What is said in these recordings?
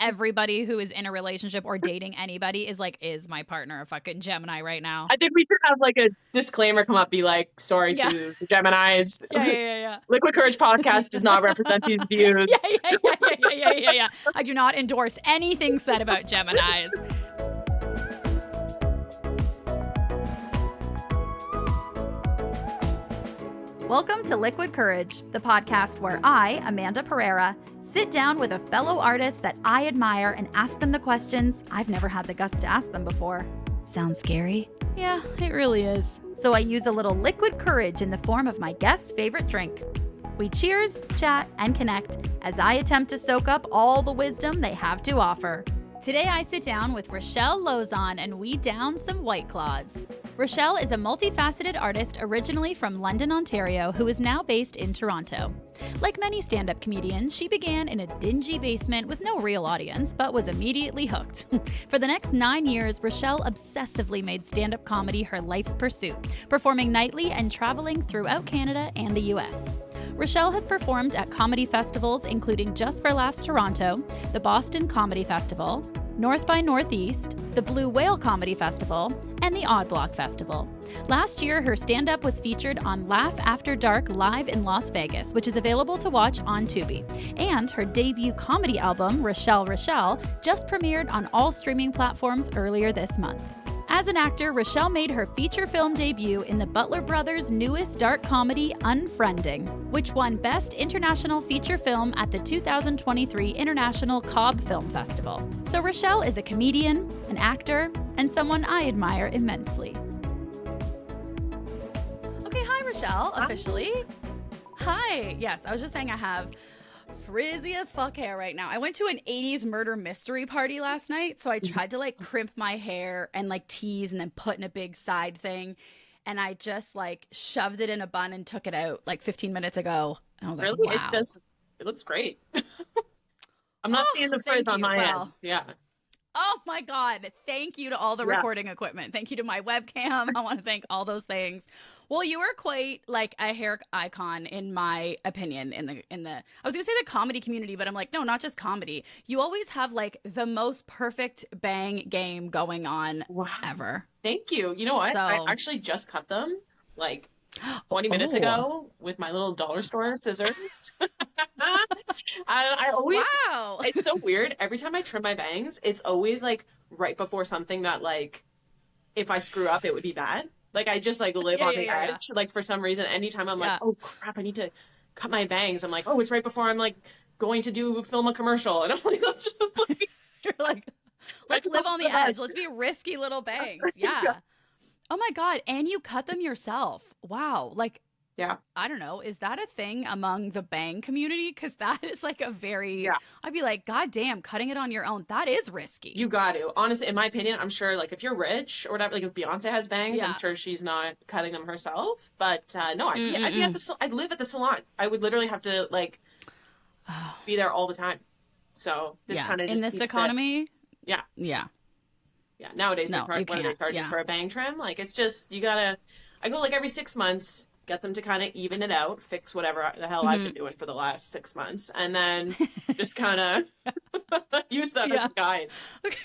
everybody who is in a relationship or dating anybody is like, is my partner a fucking Gemini right now? I think we should have like a disclaimer come up, be like, sorry to the Geminis. Yeah. Liquid Courage podcast does not represent these views. Yeah. I do not endorse anything said about Geminis. Welcome to Liquid Courage, the podcast where I, Amanda Pereira, sit down with a fellow artist that I admire and ask them the questions I've never had the guts to ask them before. Sounds scary? Yeah, it really is. So I use a little liquid courage in the form of my guest's favorite drink. We cheers, chat, and connect as I attempt to soak up all the wisdom they have to offer. Today I sit down with Rachelle Lauzon and we down some White Claws. Rachelle is a multifaceted artist originally from London, Ontario, who is now based in Toronto. Like many stand-up comedians, she began in a dingy basement with no real audience, but was immediately hooked. For the next 9 years, Rachelle obsessively made stand-up comedy her life's pursuit, performing nightly and traveling throughout Canada and the US. Rachelle has performed at comedy festivals including Just for Laughs Toronto, the Boston Comedy Festival, North by Northeast, the Blue Whale Comedy Festival, and the Odd Block Festival. Last year, her stand-up was featured on Laugh After Dark live in Las Vegas, which is available to watch on Tubi. And her debut comedy album, Rachelle, just premiered on all streaming platforms earlier this month. As an actor, Rachelle made her feature film debut in the Butler Brothers' newest dark comedy, Unfriending, which won Best International Feature Film at the 2023 International Cobb Film Festival. So Rachelle is a comedian, an actor, and someone I admire immensely. Okay, hi Rachelle, officially. Hi. Yes, I was just saying I have frizzy as fuck hair right now. I went to an 80s murder mystery party last night, so I tried to like crimp my hair and like tease and then put in a big side thing, and I just like shoved it in a bun and took it out like 15 minutes ago. And I was like, wow. It looks great. I'm not seeing the frizz on my end. Yeah. Oh my God. Thank you to all the recording equipment. Thank you to my webcam. I want to thank all those things. Well, you are quite like a hair icon in my opinion in the I was going to say the comedy community, but I'm like, no, not just comedy. You always have like the most perfect bang game going on ever. Thank you. You know what? I actually just cut them like 20 minutes ago with my little dollar store scissors. I always, wow. It's so weird. Every time I trim my bangs, it's always like right before something that like, if I screw up, it would be bad. Like I just like live on the edge. Like for some reason, anytime I'm like, oh crap, I need to cut my bangs. I'm like, oh, it's right before I'm like going to film a commercial. And I'm like, let's just like, you're like, let's live on the edge. Let's be risky little bangs. Yeah. Oh my God. And you cut them yourself. Wow. Like, yeah. I don't know. Is that a thing among the bang community? Because that is like a very, I'd be like, God damn, cutting it on your own. That is risky. You got to. Honestly, in my opinion, I'm sure like if you're rich or whatever, like if Beyonce has bangs, I'm sure she's not cutting them herself. But no, I'd be at I'd live at the salon. I would literally have to like be there all the time. So this kind of just in this economy. Yeah. Nowadays, what are they charging for a bang trim? Like it's just, I go like every 6 months, get them to kind of even it out, fix whatever the hell I've been doing for the last 6 months, and then just kind of use that as a guide. Okay.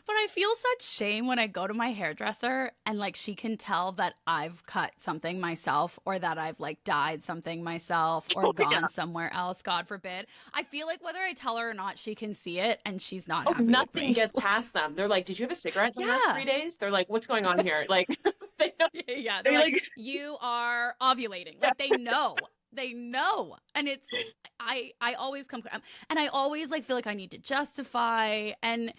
But I feel such shame when I go to my hairdresser and like she can tell that I've cut something myself or that I've like dyed something myself or gone somewhere else, God forbid. I feel like whether I tell her or not, she can see it and she's not happy nothing with me. Gets past them. They're like, did you have a cigarette the last 3 days? They're like, what's going on here? Like, they know. They're like, you are ovulating. Like they know. They know. And it's, I always come, and I always like feel like I need to justify. And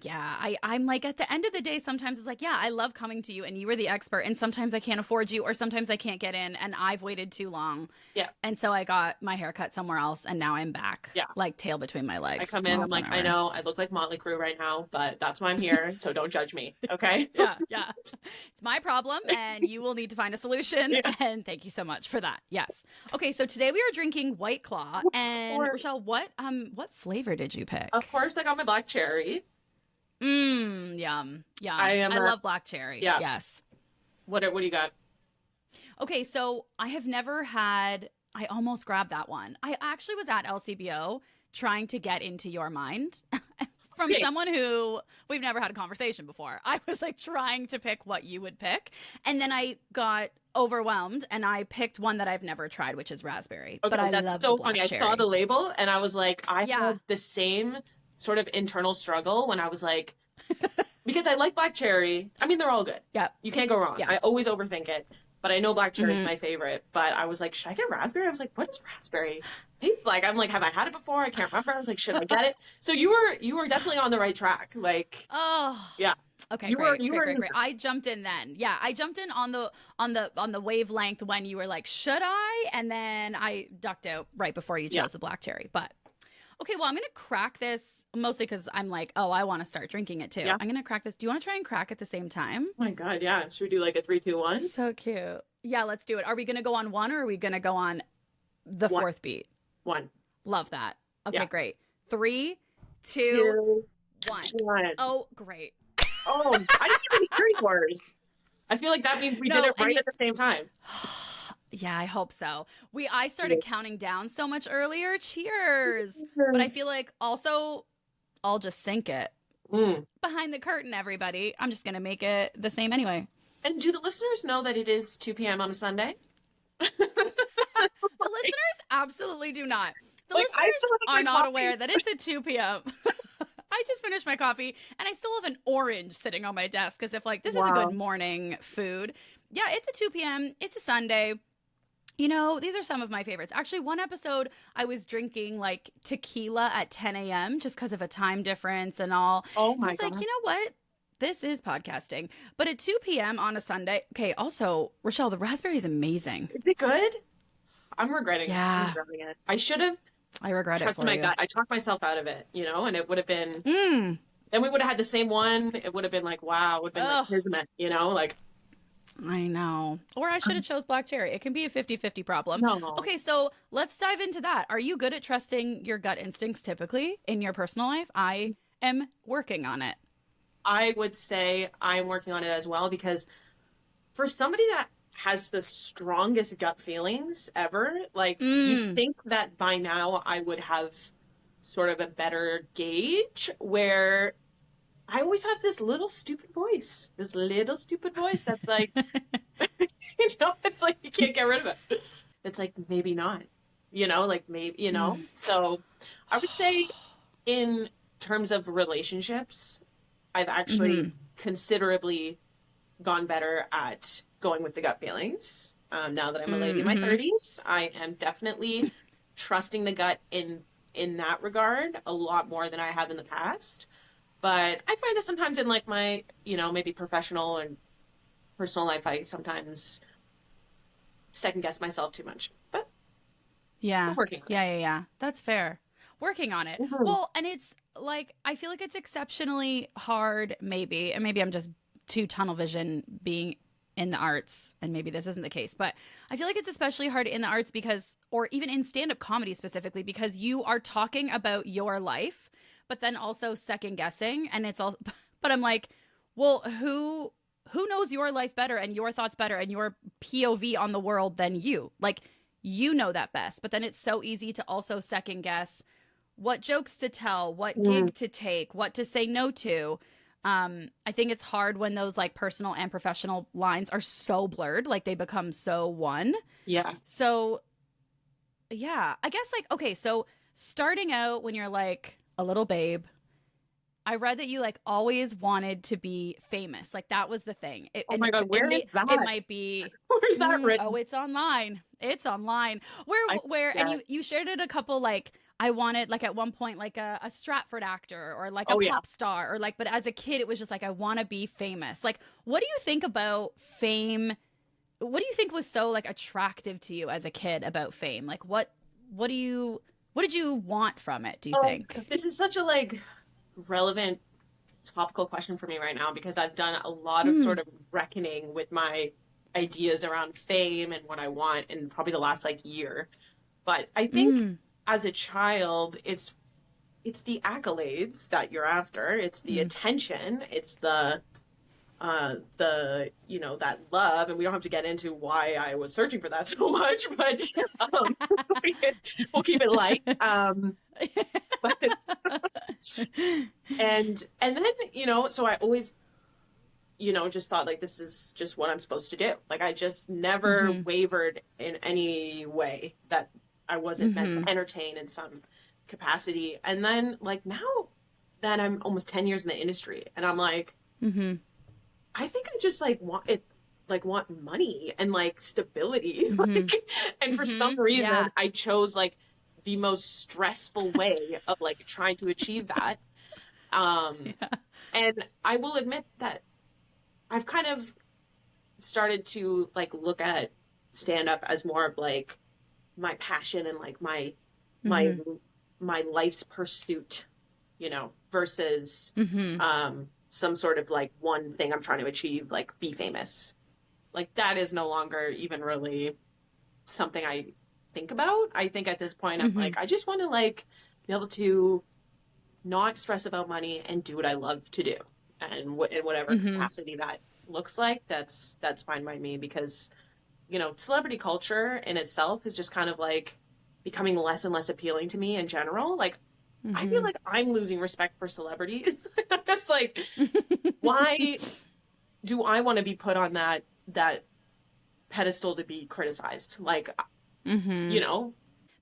I'm like, at the end of the day, sometimes it's like, I love coming to you and you were the expert, and sometimes I can't afford you, or sometimes I can't get in and I've waited too long. Yeah. And so I got my hair cut somewhere else and now I'm back. Yeah. Like tail between my legs. I come in, I'm like, I know I look like Motley Crue right now, but that's why I'm here. So don't judge me. Okay. Yeah. It's my problem and you will need to find a solution. And thank you so much for that. Yes. Okay. So today we are drinking White Claw. And Rachelle, what flavor did you pick? Of course, I got my black cherry. Yum. I love black cherry. Yeah. Yes. What do you got? Okay, so I have never had, I almost grabbed that one. I actually was at LCBO trying to get into your mind from someone who we've never had a conversation before. I was like trying to pick what you would pick. And then I got overwhelmed and I picked one that I've never tried, which is raspberry. Okay, but I that's love so the black funny. cherry. I saw the label and I was like, I had the same sort of internal struggle when I was like, because I like black cherry. I mean, they're all good. Yeah. You can't go wrong. Yeah. I always overthink it. But I know black cherry is my favorite. But I was like, should I get raspberry? I was like, what is raspberry taste like? I'm like, have I had it before? I can't remember. I was like, should I get it? So you were definitely on the right track. Like, yeah. Okay, great. I jumped in then. Yeah, I jumped in on the wavelength when you were like, should I? And then I ducked out right before you chose the black cherry. But okay, well, I'm gonna crack this mostly because I'm like, oh, I want to start drinking it too. Yeah. I'm gonna crack this. Do you want to try and crack at the same time? Oh my God, yeah. Should we do like a 3, 2, 1? So cute. Yeah, let's do it. Are we gonna go on 1 or are we gonna go on the fourth beat? 1. Love that. Okay, great. 3, 2, 1. Oh, great. Oh, I didn't even hear yours. I feel like that means we did it right at the same time. Yeah, I hope so. I started counting down so much earlier. Cheers. But I feel like also I'll just sink it. Behind the curtain, everybody. I'm just going to make it the same anyway. And do the listeners know that it is 2 p.m. on a Sunday? The listeners absolutely do not. The listeners are not aware that it's at 2 p.m. I just finished my coffee and I still have an orange sitting on my desk as if like this is a good morning food. Yeah, it's a 2 p.m. It's a Sunday. You know, these are some of my favorites. Actually, one episode I was drinking like tequila at 10 a.m. just because of a time difference and all. Oh my God. I was like, you know what? This is podcasting. But at 2 p.m. on a Sunday. Okay, also, Rachelle, the raspberry is amazing. Is it good? I'm regretting it. I should have. I regret it for my you. gut. I talked myself out of it, you know, and it would have been. Then we would have had the same one. It would have been like, wow, it would have been like kismet, you know, like. I know. Or I should have chose black cherry. It can be a 50-50 problem. No. Okay, so let's dive into that. Are you good at trusting your gut instincts typically in your personal life? I am working on it. I would say I'm working on it as well because for somebody that has the strongest gut feelings ever, like you think that by now I would have sort of a better gauge where I always have this little stupid voice that's like, you know, it's like you can't get rid of it. It's like, maybe not, you know, like maybe, you know. So I would say in terms of relationships, I've actually considerably gone better at going with the gut feelings. Now that I'm a lady in my 30s, I am definitely trusting the gut in that regard a lot more than I have in the past. But I find that sometimes in like my, you know, maybe professional and personal life, I sometimes second guess myself too much. But I'm working on it. Yeah. That's fair. Working on it. Well, and it's like, I feel like it's exceptionally hard, maybe, and maybe I'm just too tunnel vision being in the arts, and maybe this isn't the case, but I feel like it's especially hard in the arts because, or even in stand-up comedy specifically, because you are talking about your life, but then also second guessing, and it's all, but I'm like, well, who knows your life better and your thoughts better and your POV on the world than you? Like, you know that best, but then it's so easy to also second guess what jokes to tell, what gig to take, what to say no to. I think it's hard when those like personal and professional lines are so blurred, like they become so one. Yeah. So, yeah, I guess like, okay, so starting out when you're like a little babe, I read that you like always wanted to be famous. Like that was the thing. Oh my God, where is that? It might be. Where's that written? Oh, it's online. It's online. And you shared it a couple like, I wanted like at one point like a Stratford actor or like a pop star or like, but as a kid it was just like I want to be famous. Like, what do you think about fame? What do you think was so like attractive to you as a kid about fame? Like what did you want from it, do you think? This is such a like relevant topical question for me right now because I've done a lot of sort of reckoning with my ideas around fame and what I want in probably the last like year. But I think as a child, it's the accolades that you're after. It's the attention. It's the the, you know, that love, and we don't have to get into why I was searching for that so much, but um, we'll keep it light. But and then, you know, so I always, you know, just thought like this is just what I'm supposed to do. Like I just never wavered in any way that I wasn't meant to entertain in some capacity. And then like now that I'm almost 10 years in the industry, and I'm like, I think I just like want it, like want money and like stability. Like, and for some reason I chose like the most stressful way of like trying to achieve that. And I will admit that I've kind of started to like look at stand up as more of like my passion and like my life's pursuit, you know, versus some sort of like one thing I'm trying to achieve, like be famous. Like that is no longer even really something I think about. I think at this point I'm like, I just want to like be able to not stress about money and do what I love to do, and in whatever capacity that looks like, that's fine by me, because, you know, celebrity culture in itself is just kind of like becoming less and less appealing to me in general. Like I feel like I'm losing respect for celebrities. I'm just like, why do I want to be put on that pedestal to be criticized? Like, you know,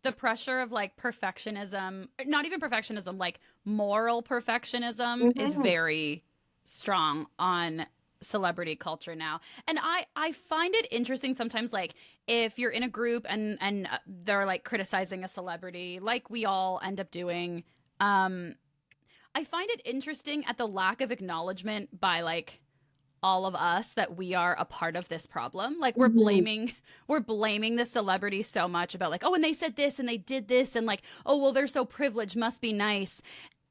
the pressure of like perfectionism, not even perfectionism, like moral perfectionism is very strong on celebrity culture now. And I find it interesting sometimes, like if you're in a group and they're like criticizing a celebrity, like we all end up doing, I find it interesting at the lack of acknowledgement by like all of us that we are a part of this problem. Like we're blaming the celebrity so much about like, oh, and they said this and they did this, and like, oh, well, they're so privileged, must be nice.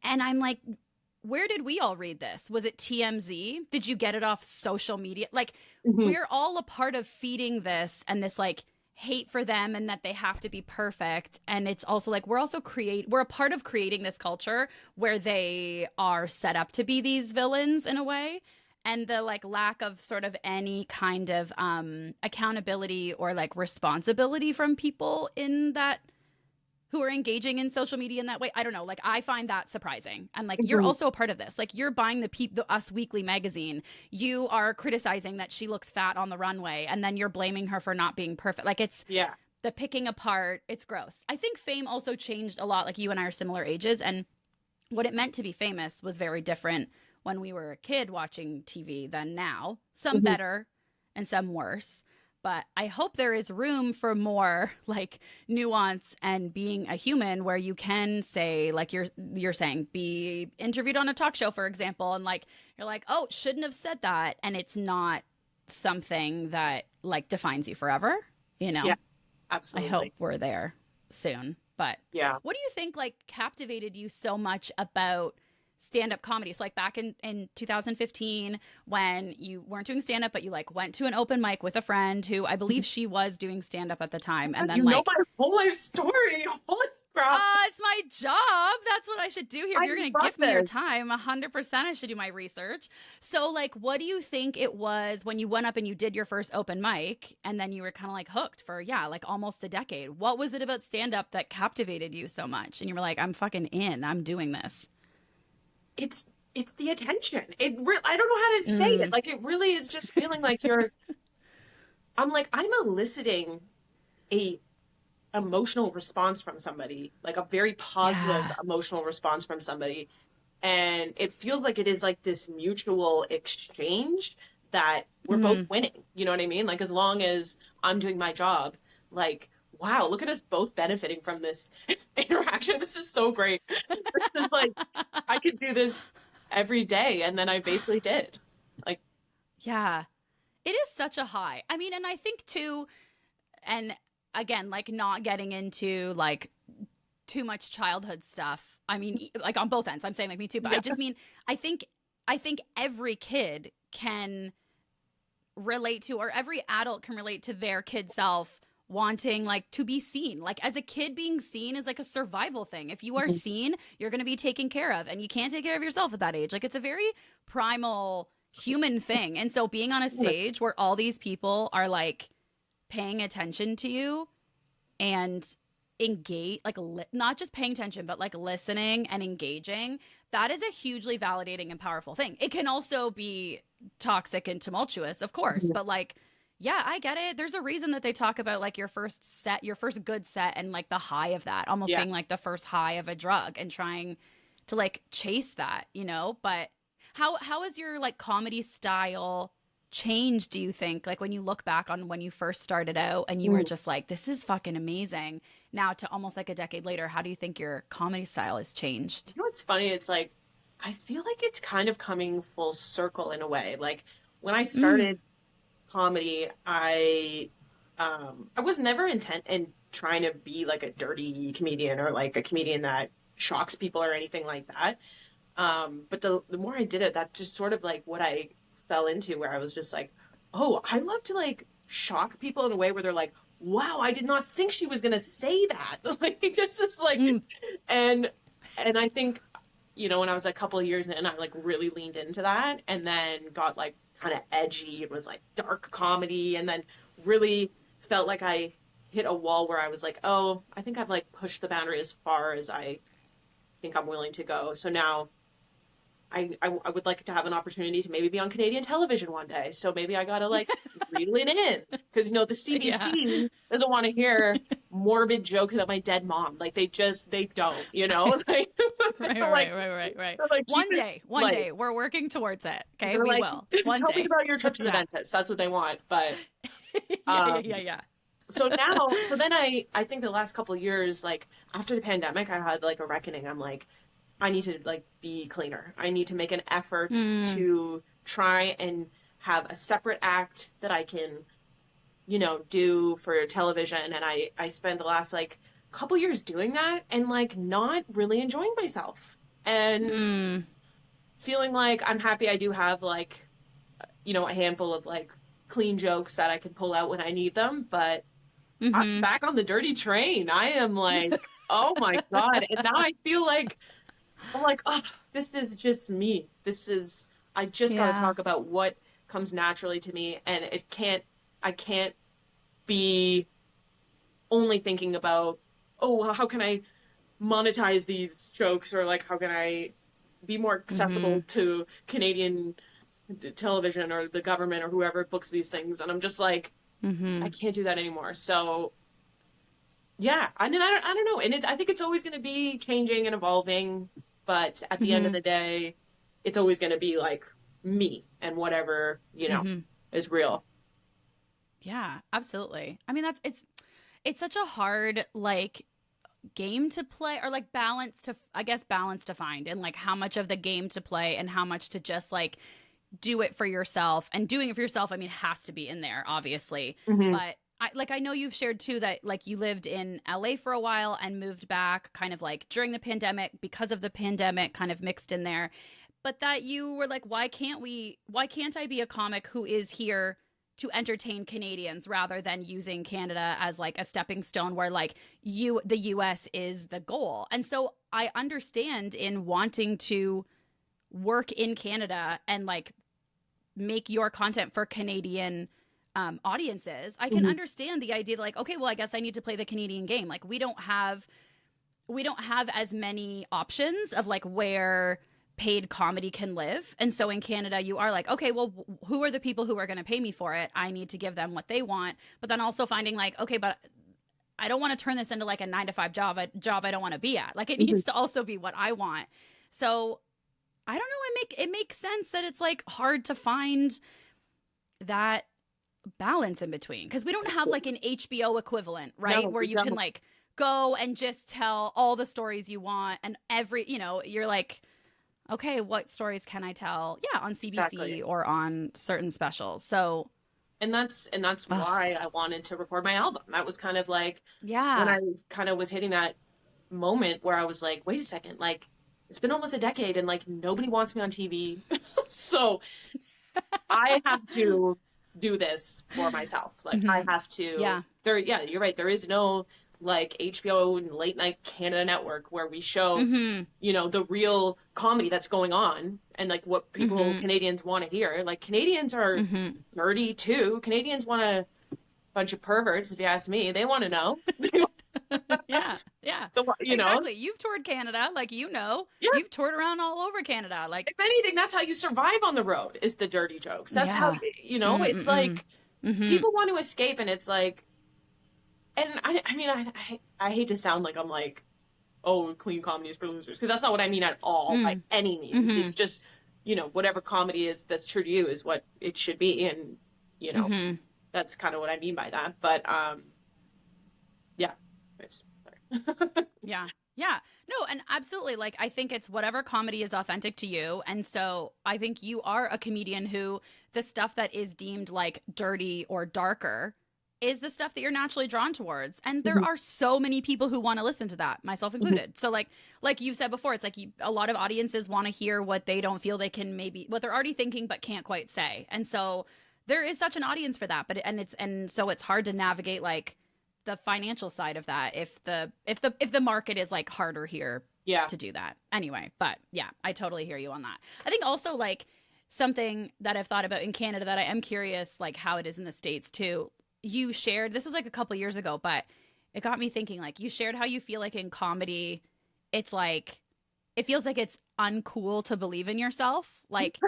And I'm like, where did we all read this? Was it TMZ? Did you get it off social media? Like we're all a part of feeding this and this like hate for them and that they have to be perfect. And it's also like we're a part of creating this culture where they are set up to be these villains in a way. And the like lack of sort of any kind of accountability or like responsibility from people in that, who are engaging in social media in that way. I don't know. Like I find that surprising. I'm like, you're also a part of this. Like you're buying the Us Weekly magazine. You are criticizing that she looks fat on the runway, and then you're blaming her for not being perfect. Like it's the picking apart. It's gross. I think fame also changed a lot. Like you and I are similar ages, and what it meant to be famous was very different when we were a kid watching TV than now. Some better and some worse. But I hope there is room for more like nuance and being a human, where you can say, like you're saying, be interviewed on a talk show, for example, and like you're like, oh, shouldn't have said that, and it's not something that like defines you forever, you know? Yeah, absolutely. I hope we're there soon. But yeah, what do you think like captivated you so much about stand-up comedy? So like back in 2015, when you weren't doing stand-up, but you like went to an open mic with a friend who I believe she was doing stand-up at the time, and then you like know my whole life story. Holy crap! it's my job. That's what I should do here. If you're gonna give me your time, 100%, I should do my research. So like, what do you think it was when you went up and you did your first open mic, and then you were kind of like hooked for like almost a decade? What was it about stand-up that captivated you so much, and you were like, I'm fucking in. I'm doing this. It's the attention. I don't know how to say it. Like it really is just feeling like I'm eliciting a emotional response from somebody, like a very positive emotional response from somebody. And it feels like it is like this mutual exchange that we're both winning. You know what I mean? Like as long as I'm doing my job, like, wow, look at us both benefiting from this interaction. This is so great. This is like, I could do this every day. And then I basically did. Like, yeah, it is such a high. I mean, and I think too, and again, like not getting into like too much childhood stuff. I mean, like on both ends, I'm saying like me too, but I just mean, I think every kid can relate to, or every adult can relate to their kid self wanting like to be seen. Like as a kid, being seen is like a survival thing. If you are seen, you're going to be taken care of, and you can't take care of yourself at that age. Like it's a very primal human thing. And so being on a stage where all these people are like paying attention to you and engage, like not just paying attention, but like listening and engaging, that is a hugely validating and powerful thing. It can also be toxic and tumultuous, of course, but like, yeah, I get it. There's a reason that they talk about like your first set, your first good set, and like the high of that almost being like the first high of a drug, and trying to like chase that, you know? But how has your like comedy style changed, do you think? Like when you look back on when you first started out and you were just like, this is fucking amazing, now to almost like a decade later, how do you think your comedy style has changed? You know what's funny? It's like, I feel like it's kind of coming full circle in a way. Like when I started comedy, I was never intent in trying to be like a dirty comedian or like a comedian that shocks people or anything like that. But the more I did it, that just sort of like what I fell into, where I was just like, oh, I love to like shock people in a way where they're like, wow, I did not think she was gonna say that. Like just like, and I think, you know, when I was a couple of years in, I like really leaned into that, and then got like kind of edgy. It was like dark comedy, and then really felt like I hit a wall where I was like, oh, I think I've like pushed the boundary as far as I think I'm willing to go. So now I would like to have an opportunity to maybe be on Canadian television one day. So maybe I gotta like reel it in, because you know the CBC doesn't want to hear morbid jokes about my dead mom. Like they don't, you know. Like, right. Like, one day we're working towards it. Okay, we like, will. One tell day. me about your trip to the dentist. That's what they want. But yeah. So now, then I think the last couple of years, like after the pandemic, I had like a reckoning. I'm like, I need to like be cleaner. I need to make an effort to try and have a separate act that I can, you know, do for television. And I spent the last like couple years doing that and like not really enjoying myself and feeling like I'm happy I do have like, you know, a handful of like clean jokes that I can pull out when I need them. But I'm back on the dirty train. I am like, oh my God. And now I feel like, I'm like, oh, this is just me. I just got to talk about what comes naturally to me. And I can't be only thinking about, oh, how can I monetize these jokes? Or like, how can I be more accessible to Canadian television or the government or whoever books these things? And I'm just like, I can't do that anymore. So yeah, I mean, I don't know. And I think it's always going to be changing and evolving. But at the end of the day, it's always going to be like me and whatever, you know, is real. Yeah, absolutely. I mean, it's such a hard like game to play, or like balance to find, and like how much of the game to play and how much to just like do it for yourself. And doing it for yourself, I mean, has to be in there, obviously. But I know you've shared too that like you lived in LA for a while and moved back kind of like during the pandemic, because of the pandemic kind of mixed in there, but that you were like, why can't I be a comic who is here to entertain Canadians rather than using Canada as like a stepping stone where like the US is the goal. And so I understand in wanting to work in Canada and like make your content for Canadian audiences. I can understand the idea that like, okay, well, I guess I need to play the Canadian game. Like we don't have as many options of like where paid comedy can live. And so in Canada, you are like, okay, well, who are the people who are going to pay me for it? I need to give them what they want. But then also finding like, okay, but I don't want to turn this into like a 9-to-5 job, a job I don't want to be at. Like it needs to also be what I want. So I don't know. It makes sense that it's like hard to find that balance in between, because we don't have like an HBO equivalent, right? No, where you can like go and just tell all the stories you want, and you know, you're like, okay, what stories can I tell? Yeah, on CBC or on certain specials. So and that's why I wanted to record my album. That was kind of like when I kind of was hitting that moment where I was like, wait a second, like it's been almost a decade and like nobody wants me on TV. So I have to do this for myself. Like I have to, you're right. There is no like HBO and Late Night Canada Network, where we show, Mm-hmm. you know, the real comedy that's going on and like what people, Mm-hmm. Canadians want to hear. Like Canadians are Mm-hmm. dirty too. Canadians want a bunch of perverts, if you ask me. They want to know. Yeah, yeah. So, you know, Exactly. You've toured Canada, like, you know, yeah. you've toured around all over Canada. Like, If anything, that's how you survive on the road is the dirty jokes. That's how, yeah. you know, it's like Mm-hmm. people want to escape and it's like, and I mean, I hate to sound like I'm like, oh, clean comedy is for losers, because that's not what I mean at all by any means. Mm-hmm. It's just, you know, whatever comedy is that's true to you is what it should be, and you know, that's kind of what I mean by that. But yeah, sorry. Yeah. Yeah. No, and absolutely. Like, I think it's whatever comedy is authentic to you. And so I think you are a comedian who the stuff that is deemed like dirty or darker is the stuff that you're naturally drawn towards. And there are so many people who want to listen to that, myself included. So like you've said before, it's like a lot of audiences want to hear what they don't feel they can maybe, what they're already thinking, but can't quite say. And so there is such an audience for that, and so it's hard to navigate like the financial side of that if the market is like harder here to do that anyway. But yeah, I totally hear you on that. I think also like something that I've thought about in Canada that I am curious like how it is in the States too. You shared, this was like a couple years ago, but it got me thinking, like you shared how you feel like in comedy it's like it feels like it's uncool to believe in yourself, like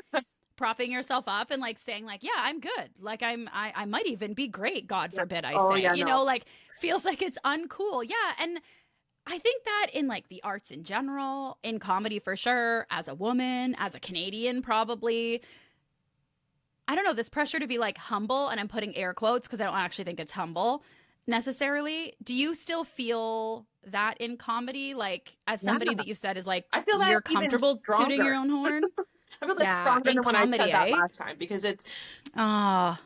propping yourself up and like saying like, yeah, I'm good, like I might even be great, God forbid I say, you know, like feels like it's uncool. Yeah. And I think that in like the arts in general, in comedy for sure, as a woman, as a Canadian, probably, I don't know, this pressure to be like humble, and I'm putting air quotes because I don't actually think it's humble necessarily. Do you still feel that in comedy? Like as somebody that you said is like, I feel that you're comfortable tooting your own horn? I feel that's stronger than when I said that last time, because it's yeah.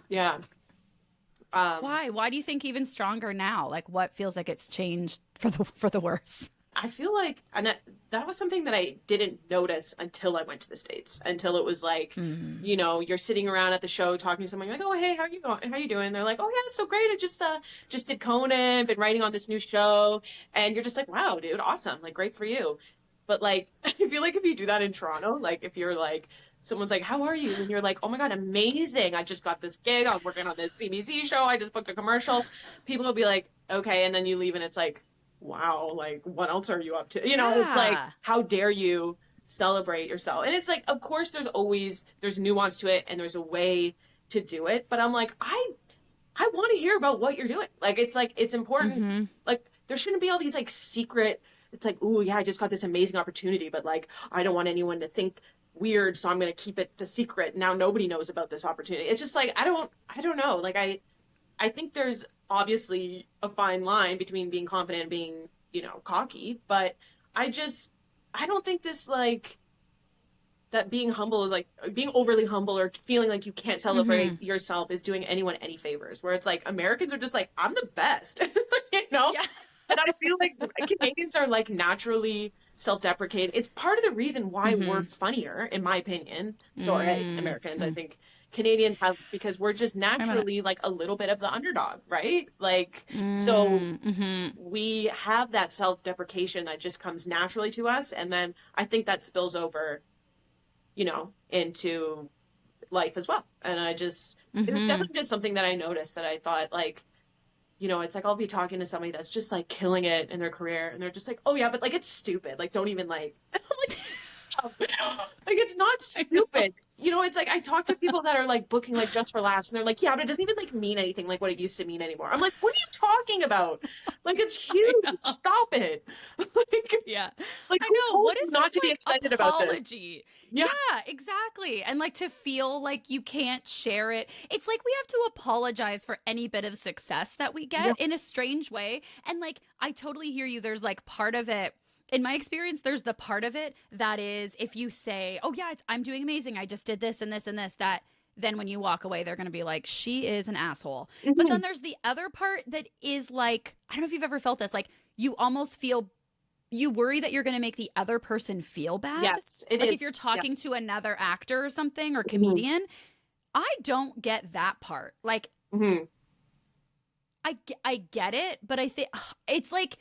Why do you think even stronger now? Like what feels like it's changed for the worse? I feel like, and that was something that I didn't notice until I went to the States, until it was like, you know, you're sitting around at the show talking to someone, you're like, oh, hey, how are you going? How you doing? They're like, oh yeah, it's so great. I just did Conan, been writing on this new show. And you're just like, wow, dude, awesome. Like, great for you. But like, I feel like if you do that in Toronto, like if you're like, someone's like, how are you? And you're like, oh my God, amazing. I just got this gig. I'm working on this CBC show. I just booked a commercial. People will be like, okay. And then you leave and it's like, wow, like what else are you up to? You know, it's like, how dare you celebrate yourself? And it's like, of course there's nuance to it and there's a way to do it. But I'm like, I want to hear about what you're doing. Like, it's important. Like there shouldn't be all these like secret, it's like, ooh, yeah, I just got this amazing opportunity, but like, I don't want anyone to think weird, so I'm going to keep it a secret. Now nobody knows about this opportunity. It's just like, I don't know. Like, I think there's obviously a fine line between being confident and being, you know, cocky, but I don't think this, like, that being humble is like, being overly humble or feeling like you can't celebrate yourself is doing anyone any favors, where it's like, Americans are just like, I'm the best, you know? Yeah. And I feel like Canadians are like naturally self-deprecating. It's part of the reason why we're funnier, in my opinion. Sorry, Americans. I think Canadians have, because we're just naturally like a little bit of the underdog, right? Like, so we have that self-deprecation that just comes naturally to us. And then I think that spills over, you know, into life as well. And I just, it was definitely just something that I noticed that I thought like, you know, it's like I'll be talking to somebody that's just like killing it in their career and they're just like, oh yeah, but like it's stupid. Like don't even like, I'm like, stop. Like it's not stupid. You know, it's like I talk to people that are like booking like just for laughs and they're like, yeah, but it doesn't even like mean anything like what it used to mean anymore. I'm like, what are you talking about? Like it's huge. Stop it. Like, yeah. Like I know. What is not this, to be like, excited apology? about this? Yeah, exactly. And like to feel like you can't share it. It's like we have to apologize for any bit of success that we get in a strange way. And like, I totally hear you. There's like part of it. In my experience, there's the part of it that is if you say, oh yeah, I'm doing amazing. I just did this and this and this, that then when you walk away, they're going to be like, she is an asshole. But then there's the other part that is like, I don't know if you've ever felt this, like you almost feel, you worry that you're going to make the other person feel bad. Yes, it like is. If you're talking to another actor or something or comedian, I don't get that part. Like, I get it, but I think it's like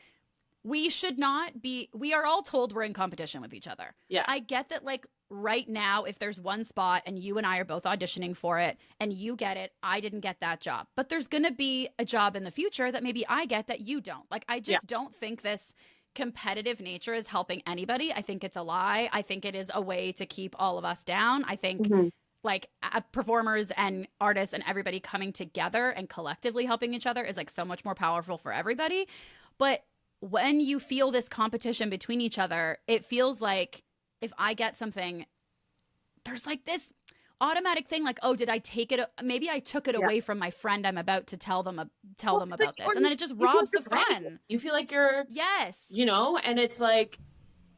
we should not be, we are all told we're in competition with each other. Yeah. I get that, like, right now, if there's one spot and you and I are both auditioning for it and you get it, I didn't get that job. But there's going to be a job in the future that maybe I get that you don't. Like, I just don't think this competitive nature is helping anybody. I think it's a lie. I think it is a way to keep all of us down. I think like performers and artists and everybody coming together and collectively helping each other is like so much more powerful for everybody. But when you feel this competition between each other, it feels like if I get something, there's like this automatic thing like, oh, did I take it? Maybe I took it away from my friend I'm about to tell them about like, this. And then it just robs the fun. You feel like you're, you know, and it's like,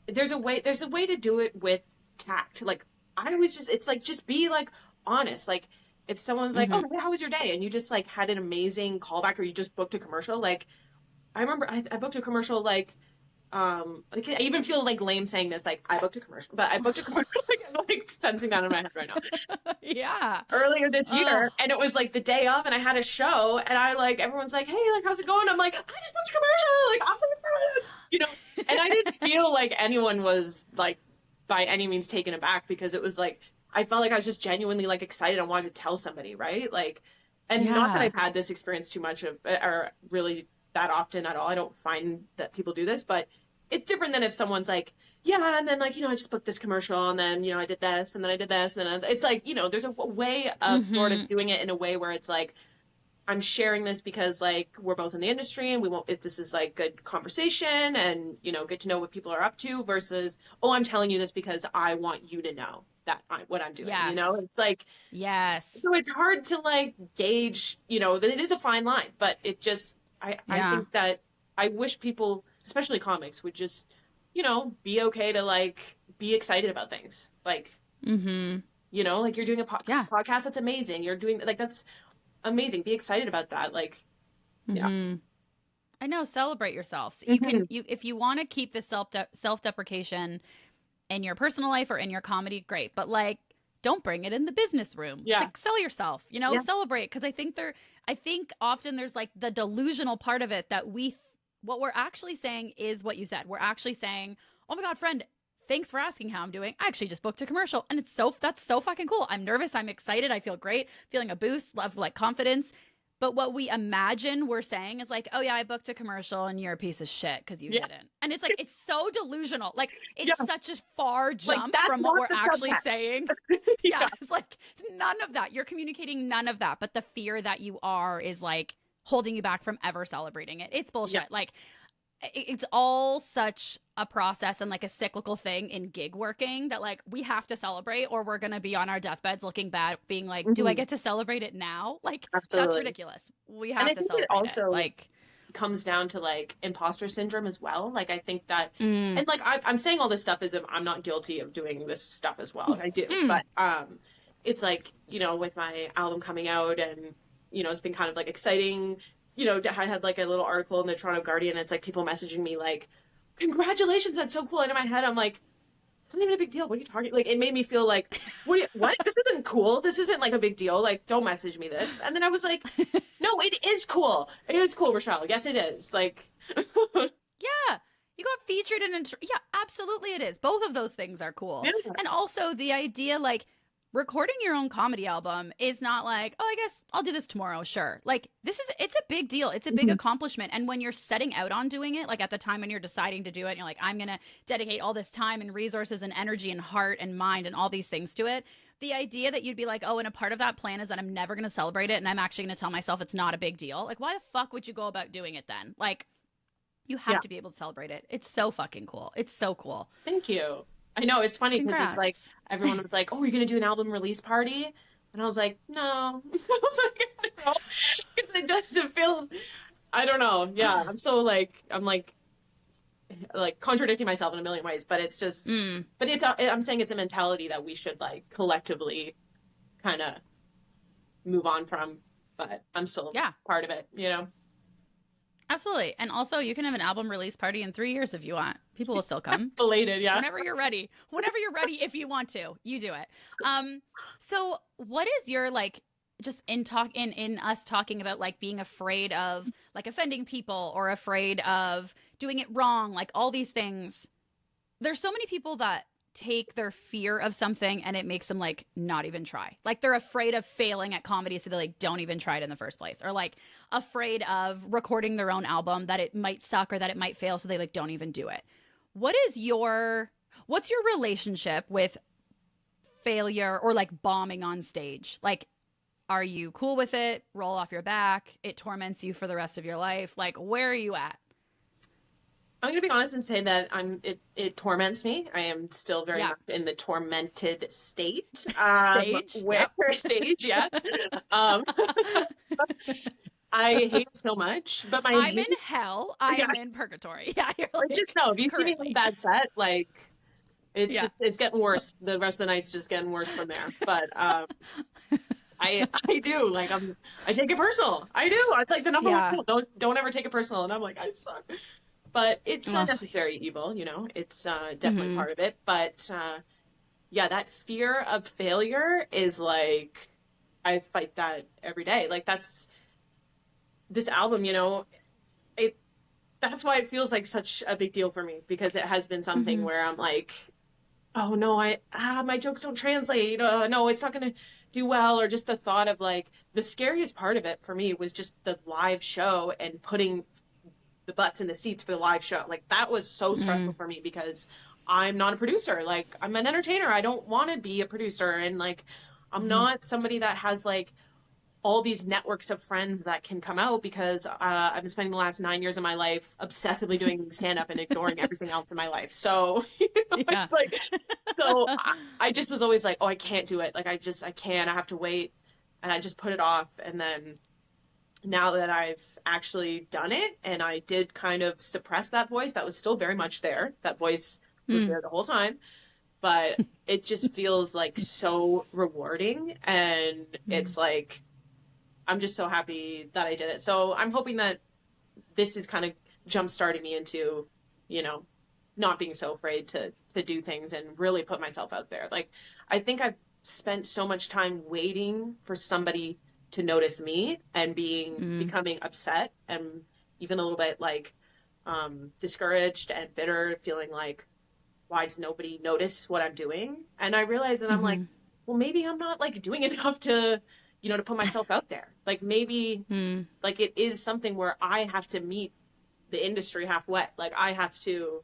there's a way to do it with tact. Like, I always just, it's like, just be like honest. Like, if someone's like, oh, how was your day? And you just like had an amazing callback, or you just booked a commercial. Like, I remember I booked a commercial, like I even feel like lame saying this, like, I booked a commercial, but I booked a commercial, like, I'm like sensing that in my head right now. Earlier this year, and it was like the day of, and I had a show, and I like, everyone's like, hey, like, how's it going? I'm like, I just booked a commercial, like, I'm so excited, you know, and I didn't feel like anyone was like by any means taken aback, because it was like, I felt like I was just genuinely like excited and wanted to tell somebody, right? Like, and not that I've had this experience too much of, or really that often at all. I don't find that people do this, but it's different than if someone's like, yeah, and then like, you know, I just booked this commercial, and then, you know, I did this, and then I did this, and then it's like, you know, there's a way of sort of doing it in a way where it's like, I'm sharing this because like we're both in the industry and we won't, this is like good conversation and, you know, get to know what people are up to, versus, oh, I'm telling you this because I want you to know that what I'm doing, you know, it's like, so it's hard to like gauge, you know, that it is a fine line, but it just, I think that I wish people, especially comics, would just, you know, be okay to like be excited about things. Like, you know, like you're doing a podcast that's amazing. You're doing like, that's amazing. Be excited about that. Like, I know. Celebrate yourself. So you can, if you want to keep this self-deprecation in your personal life or in your comedy, great. But like, don't bring it in the business room. Like, sell yourself, you know, celebrate. Cause I think often there's like the delusional part of it that what we're actually saying is what you said. We're actually saying, oh my God, friend, thanks for asking how I'm doing. I actually just booked a commercial, and that's so fucking cool. I'm nervous. I'm excited. I feel great. Feeling a boost of like confidence. But what we imagine we're saying is like, oh yeah, I booked a commercial and you're a piece of shit because you didn't. And it's like, it's so delusional. Like, it's such a far jump like, from what we're actually saying. It's like none of that. You're communicating none of that. But the fear that you are is like holding you back from ever celebrating it. It's bullshit. Like, it's all such a process and like a cyclical thing in gig working that like we have to celebrate, or we're going to be on our deathbeds looking bad, being like, do I get to celebrate it now? Like, that's ridiculous. We have to celebrate it. Also, like, comes down to like imposter syndrome as well. Like, I think that, and like, I'm saying all this stuff as if I'm not guilty of doing this stuff as well. I do, but it's like, you know, with my album coming out, and, you know, it's been kind of like exciting. You know, I had like a little article in the Toronto Guardian. It's like people messaging me like, congratulations, that's so cool. And in my head, I'm like, it's not even a big deal. What are you talking? Like, it made me feel like, what? This isn't cool. This isn't like a big deal. Like, don't message me this. And then I was like, no, it is cool. It is cool, Rachelle. Yes, it is. Like, you got featured in, absolutely it is. Both of those things are cool. And also the idea, like, recording your own comedy album is not like, oh, I guess I'll do this tomorrow. Sure. Like, it's a big deal. It's a big accomplishment. And when you're setting out on doing it, like at the time when you're deciding to do it, and you're like, I'm going to dedicate all this time and resources and energy and heart and mind and all these things to it. The idea that you'd be like, oh, and a part of that plan is that I'm never going to celebrate it, and I'm actually going to tell myself it's not a big deal. Like, why the fuck would you go about doing it then? Like, you have to be able to celebrate it. It's so fucking cool. It's so cool. Thank you. I know, it's funny because it's like, everyone was like, oh, you're going to do an album release party? And I was like, no. I was like, I don't know. Because it doesn't feel, I don't know. Yeah, I'm so like, I'm like contradicting myself in a million ways, but it's just, but I'm saying it's a mentality that we should like collectively kind of move on from, but I'm still part of it, you know? Absolutely. And also, you can have an album release party in 3 years if you want. People will still come. Belated, whenever you're ready. Whenever you're ready, if you want to, you do it. So what is your, like, just in us talking about like being afraid of like offending people or afraid of doing it wrong, like all these things. There's so many people that take their fear of something and it makes them like not even try. Like they're afraid of failing at comedy, so they like don't even try it in the first place, or like afraid of recording their own album that it might suck or that it might fail, so they like don't even do it. What's your relationship with failure or like bombing on stage? Like, are you cool with it? Roll off your back? It torments you for the rest of your life? Like, where are you at? I'm going to be honest and say that it torments me. I am still very much in the tormented state. Stage? Stage, yeah. I hate it so much, but I'm in hell. I am in purgatory. Yeah, you're like, just know, if you see me in a bad set, like, it's getting worse. The rest of the night's just getting worse from there. But I do, like, I take it personal. I do. It's like the number one rule. Don't ever take it personal. And I'm like, I suck. But it's a necessary evil, you know. It's definitely part of it. But that fear of failure is like, I fight that every day. Like, that's this album, you know, that's why it feels like such a big deal for me, because it has been something where I'm like, oh no, my jokes don't translate. No, it's not going to do well. Or just the thought of like, the scariest part of it for me was just the live show and putting the butts in the seats for the live show. Like, that was so stressful for me, because I'm not a producer. Like, I'm an entertainer. I don't want to be a producer. And like, I'm not somebody that has like all these networks of friends that can come out, because I've been spending the last 9 years of my life obsessively doing stand-up and ignoring everything else in my life. So, you know, it's like, so I just was always like, oh, I can't do it. Like, I can't, I have to wait. And I just put it off. And then now that I've actually done it, and I did kind of suppress that voice that was still very much there. That voice was there the whole time. But it just feels like so rewarding. And it's like, I'm just so happy that I did it. So I'm hoping that this is kind of jump-starting me into, you know, not being so afraid to do things and really put myself out there. Like, I think I've spent so much time waiting for somebody to notice me and becoming upset and even a little bit like discouraged and bitter, feeling like, why does nobody notice what I'm doing? And I realize that I'm like, well, maybe I'm not like doing enough to, you know, to put myself out there. Like, maybe like it is something where I have to meet the industry half wet. Like, I have to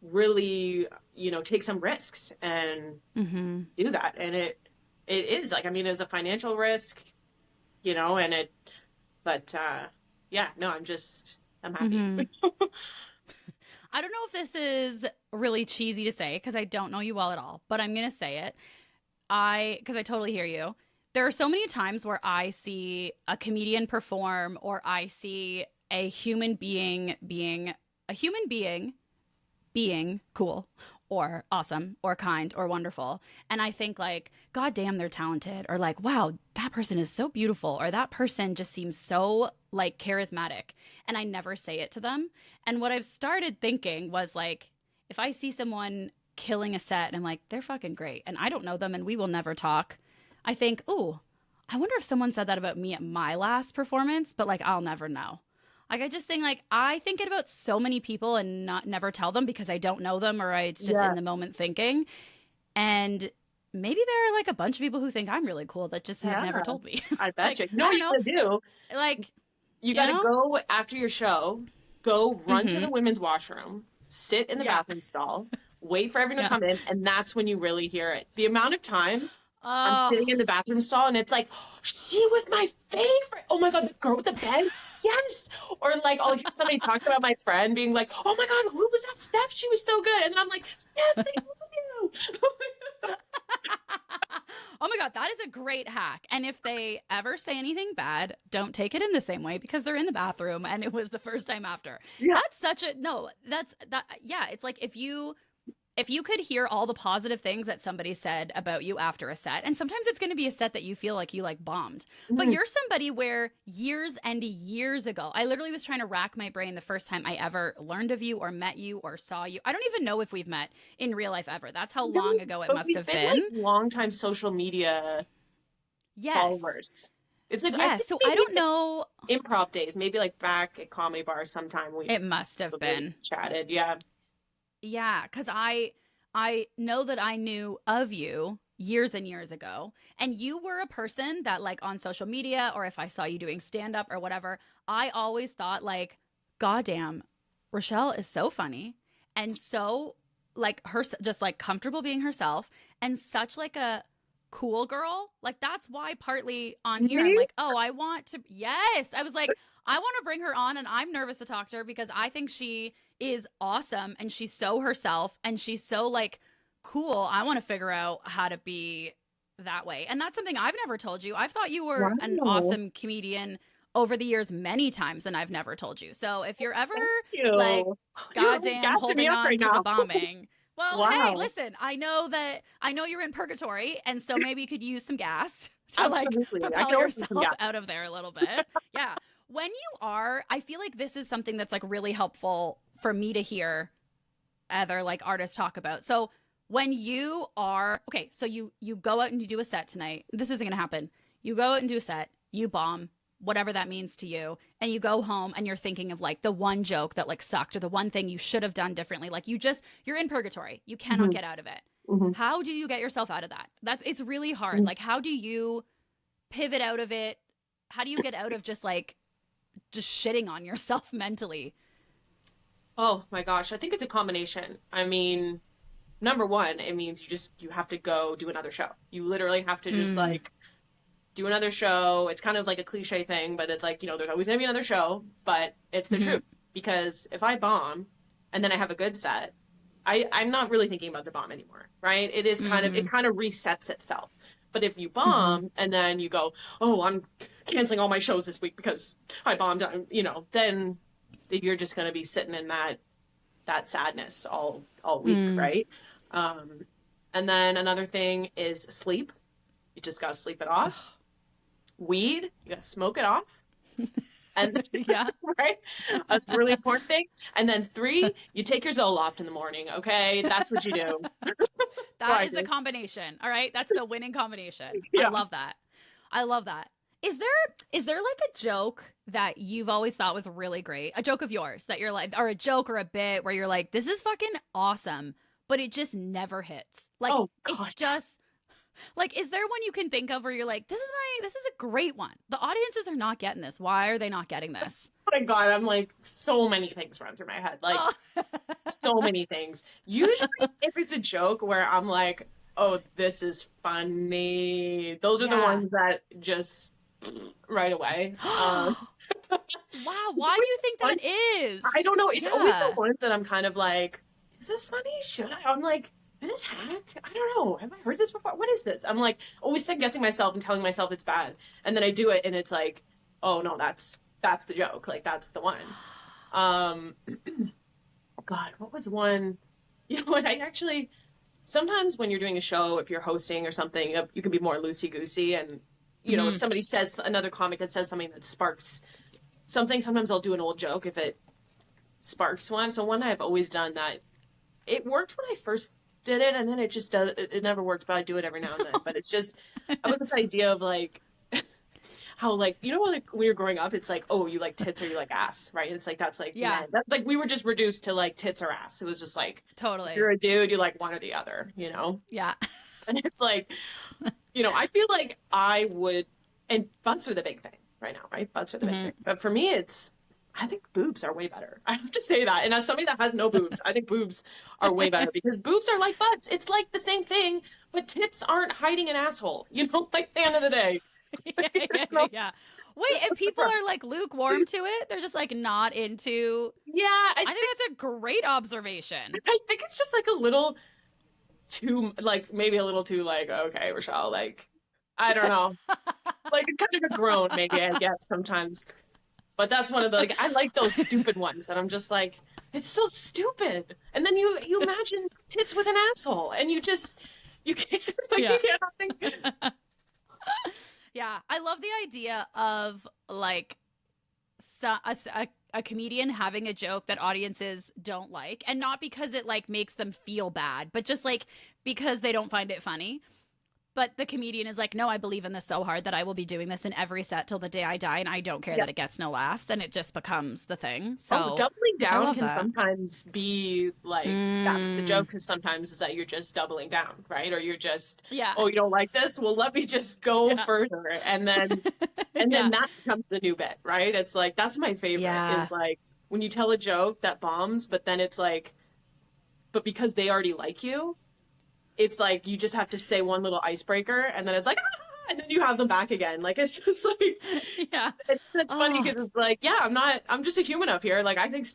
really, you know, take some risks and do that. And it is like, I mean, it's a financial risk, you know, and I'm happy. I don't know if this is really cheesy to say, because I don't know you well at all, but I'm going to say it. Because I totally hear you. There are so many times where I see a comedian perform, or I see a human being being cool or awesome or kind or wonderful. And I think like, God damn, they're talented, or like, wow, that person is so beautiful, or that person just seems so like charismatic. And I never say it to them. And what I've started thinking was like, if I see someone killing a set and I'm like, they're fucking great, and I don't know them and we will never talk, I think, ooh, I wonder if someone said that about me at my last performance, but like, I'll never know. Like, I just think like, I think it about so many people and never tell them because I don't know them, or it's just in the moment thinking. And maybe there are like a bunch of people who think I'm really cool that just have never told me. I bet like, you. No, you gotta do. Like, you gotta go after your show, go run to the women's washroom, sit in the bathroom stall, wait for everyone to come in, and that's when you really hear it. The amount of times I'm sitting in the bathroom stall and it's like, she was my favorite. Oh my God, the girl with the bangs. Yes. Or like, I'll hear somebody talk about my friend being like, oh my God, who was that Steph? She was so good. And then I'm like, Steph, I love you. Oh my God, that is a great hack. And if they ever say anything bad, don't take it in the same way, because they're in the bathroom and it was the first time after. Yeah. That's such a, no, that's, that, yeah. It's like, if you could hear all the positive things that somebody said about you after a set, and sometimes it's going to be a set that you feel like you like bombed, but you're somebody where years and years ago, I literally was trying to rack my brain the first time I ever learned of you or met you or saw you. I don't even know if we've met in real life ever. That's how long ago it must have been. Like long time social media Yes. followers. It's like, Yeah, so I don't know. Improv days, maybe like back at Comedy Bar sometime It must have been. Chatted, yeah. Yeah, because I know that I knew of you years and years ago, and you were a person that, like, on social media, or if I saw you doing stand-up or whatever, I always thought, like, goddamn, Rachelle is so funny and so, like, her just, like, comfortable being herself and such, like, a cool girl. Like, that's why partly on here I'm like, oh, I want to, yes, I was like, I want to bring her on, and I'm nervous to talk to her because I think she is awesome and she's so herself and she's so, like, cool. I want to figure out how to be that way. And that's something I've never told you. I've thought you were an awesome comedian over the years many times, and I've never told you. So if you're ever like goddamn holding on to the bombing, well, hey, listen, I know you're in purgatory, and so maybe you could use some gas to Absolutely. like propel yourself out of there a little bit. Yeah. When you are, I feel like this is something that's, like, really helpful for me to hear other, like, artists talk about. So when you are, okay, so you go out and you do a set tonight. This isn't going to happen. You go out and do a set, you bomb, whatever that means to you, and you go home and you're thinking of, like, the one joke that, like, sucked, or the one thing you should have done differently. Like, you're in purgatory. You cannot get out of it. How do you get yourself out of that? It's really hard. Like, how do you pivot out of it? How do you get out of just shitting on yourself mentally? Oh my gosh, I think it's a combination. I mean, number one, it means you have to go do another show. You literally have to just like do another show. It's kind of like a cliche thing, but it's like, there's always gonna be another show, but it's the truth. Because if I bomb and then I have a good set, I'm not really thinking about the bomb anymore, right? It is kind of, it kind of resets itself. But if you bomb and then you go, oh, I'm canceling all my shows this week because I bombed, then you're just going to be sitting in that sadness all week, right? And then another thing is sleep. You just got to sleep it off. Weed, you got to smoke it off. And yeah, right. That's a really important thing. And then 3, you take your Zoloft in the morning. Okay, that's what you do. That is the combination. All right, that's the winning combination. Yeah. I love that. Is there like a joke that you've always thought was really great? A joke of yours that you're like, or a joke or a bit where you're like, this is fucking awesome, but it just never hits. Like, it just. Like, is there one you can think of where you're like, this is a great one. The audiences are not getting this. Why are they not getting this? Oh my God, I'm like, so many things run through my head. Like, so many things. Usually, if it's a joke where I'm like, oh, this is funny. Those are the ones that just right away. Wow, why do you think that is? I don't know. It's always the ones that I'm kind of like, is this funny? Should I? I'm like, is this hack? I don't know. Have I heard this before? What is this? I'm like always second guessing myself and telling myself it's bad. And then I do it and it's like, oh no, that's the joke. Like, that's the one. God, what was one? You know what? I actually, sometimes when you're doing a show, if you're hosting or something, you can be more loosey-goosey. And, if somebody says, another comic that says something that sparks something, sometimes I'll do an old joke if it sparks one. So one I've always done that, it worked when I first did it, and then it just does. It never works, but I do it every now and then. But it's just about this idea of like how, like, like when you're growing up, it's like, oh, you like tits or you like ass, right? It's like that's like that's like we were just reduced to like tits or ass. It was just like totally. If you're a dude, you like one or the other, Yeah. And it's like, I feel like I would, and butts are the big thing right now, right? Butts are the big thing. But for me, I think boobs are way better. I have to say that. And as somebody that has no boobs, I think boobs are way better because boobs are like butts. It's like the same thing, but tits aren't hiding an asshole, like at the end of the day. Yeah. Wait, and people are like lukewarm to it? They're just like not into. Yeah. I think that's a great observation. I think it's just like a little too, like maybe a little too like, okay, Rachelle, like, I don't know. Like kind of a groan maybe, I guess, sometimes. But that's one of the, like, I like those stupid ones. And I'm just like, it's so stupid. And then you imagine tits with an asshole. And you can't, you can't think. Yeah. I love the idea of, like, a comedian having a joke that audiences don't like. And not because it, like, makes them feel bad. But just, like, because they don't find it funny. but the comedian is like, no, I believe in this so hard that I will be doing this in every set till the day I die, and I don't care that it gets no laughs, and it just becomes the thing. So doubling down can that. sometimes be like, that's the joke, because sometimes is that you're just doubling down, right? Or you're just, oh, you don't like this? Well, let me just go further. And then that becomes the new bit, right? It's like, that's my favorite, is like when you tell a joke that bombs, but then it's like, but because they already like you, it's like you just have to say one little icebreaker, and then it's like, and then you have them back again. Like, it's just like, it's funny because it's like, I'm just a human up here. Like, I think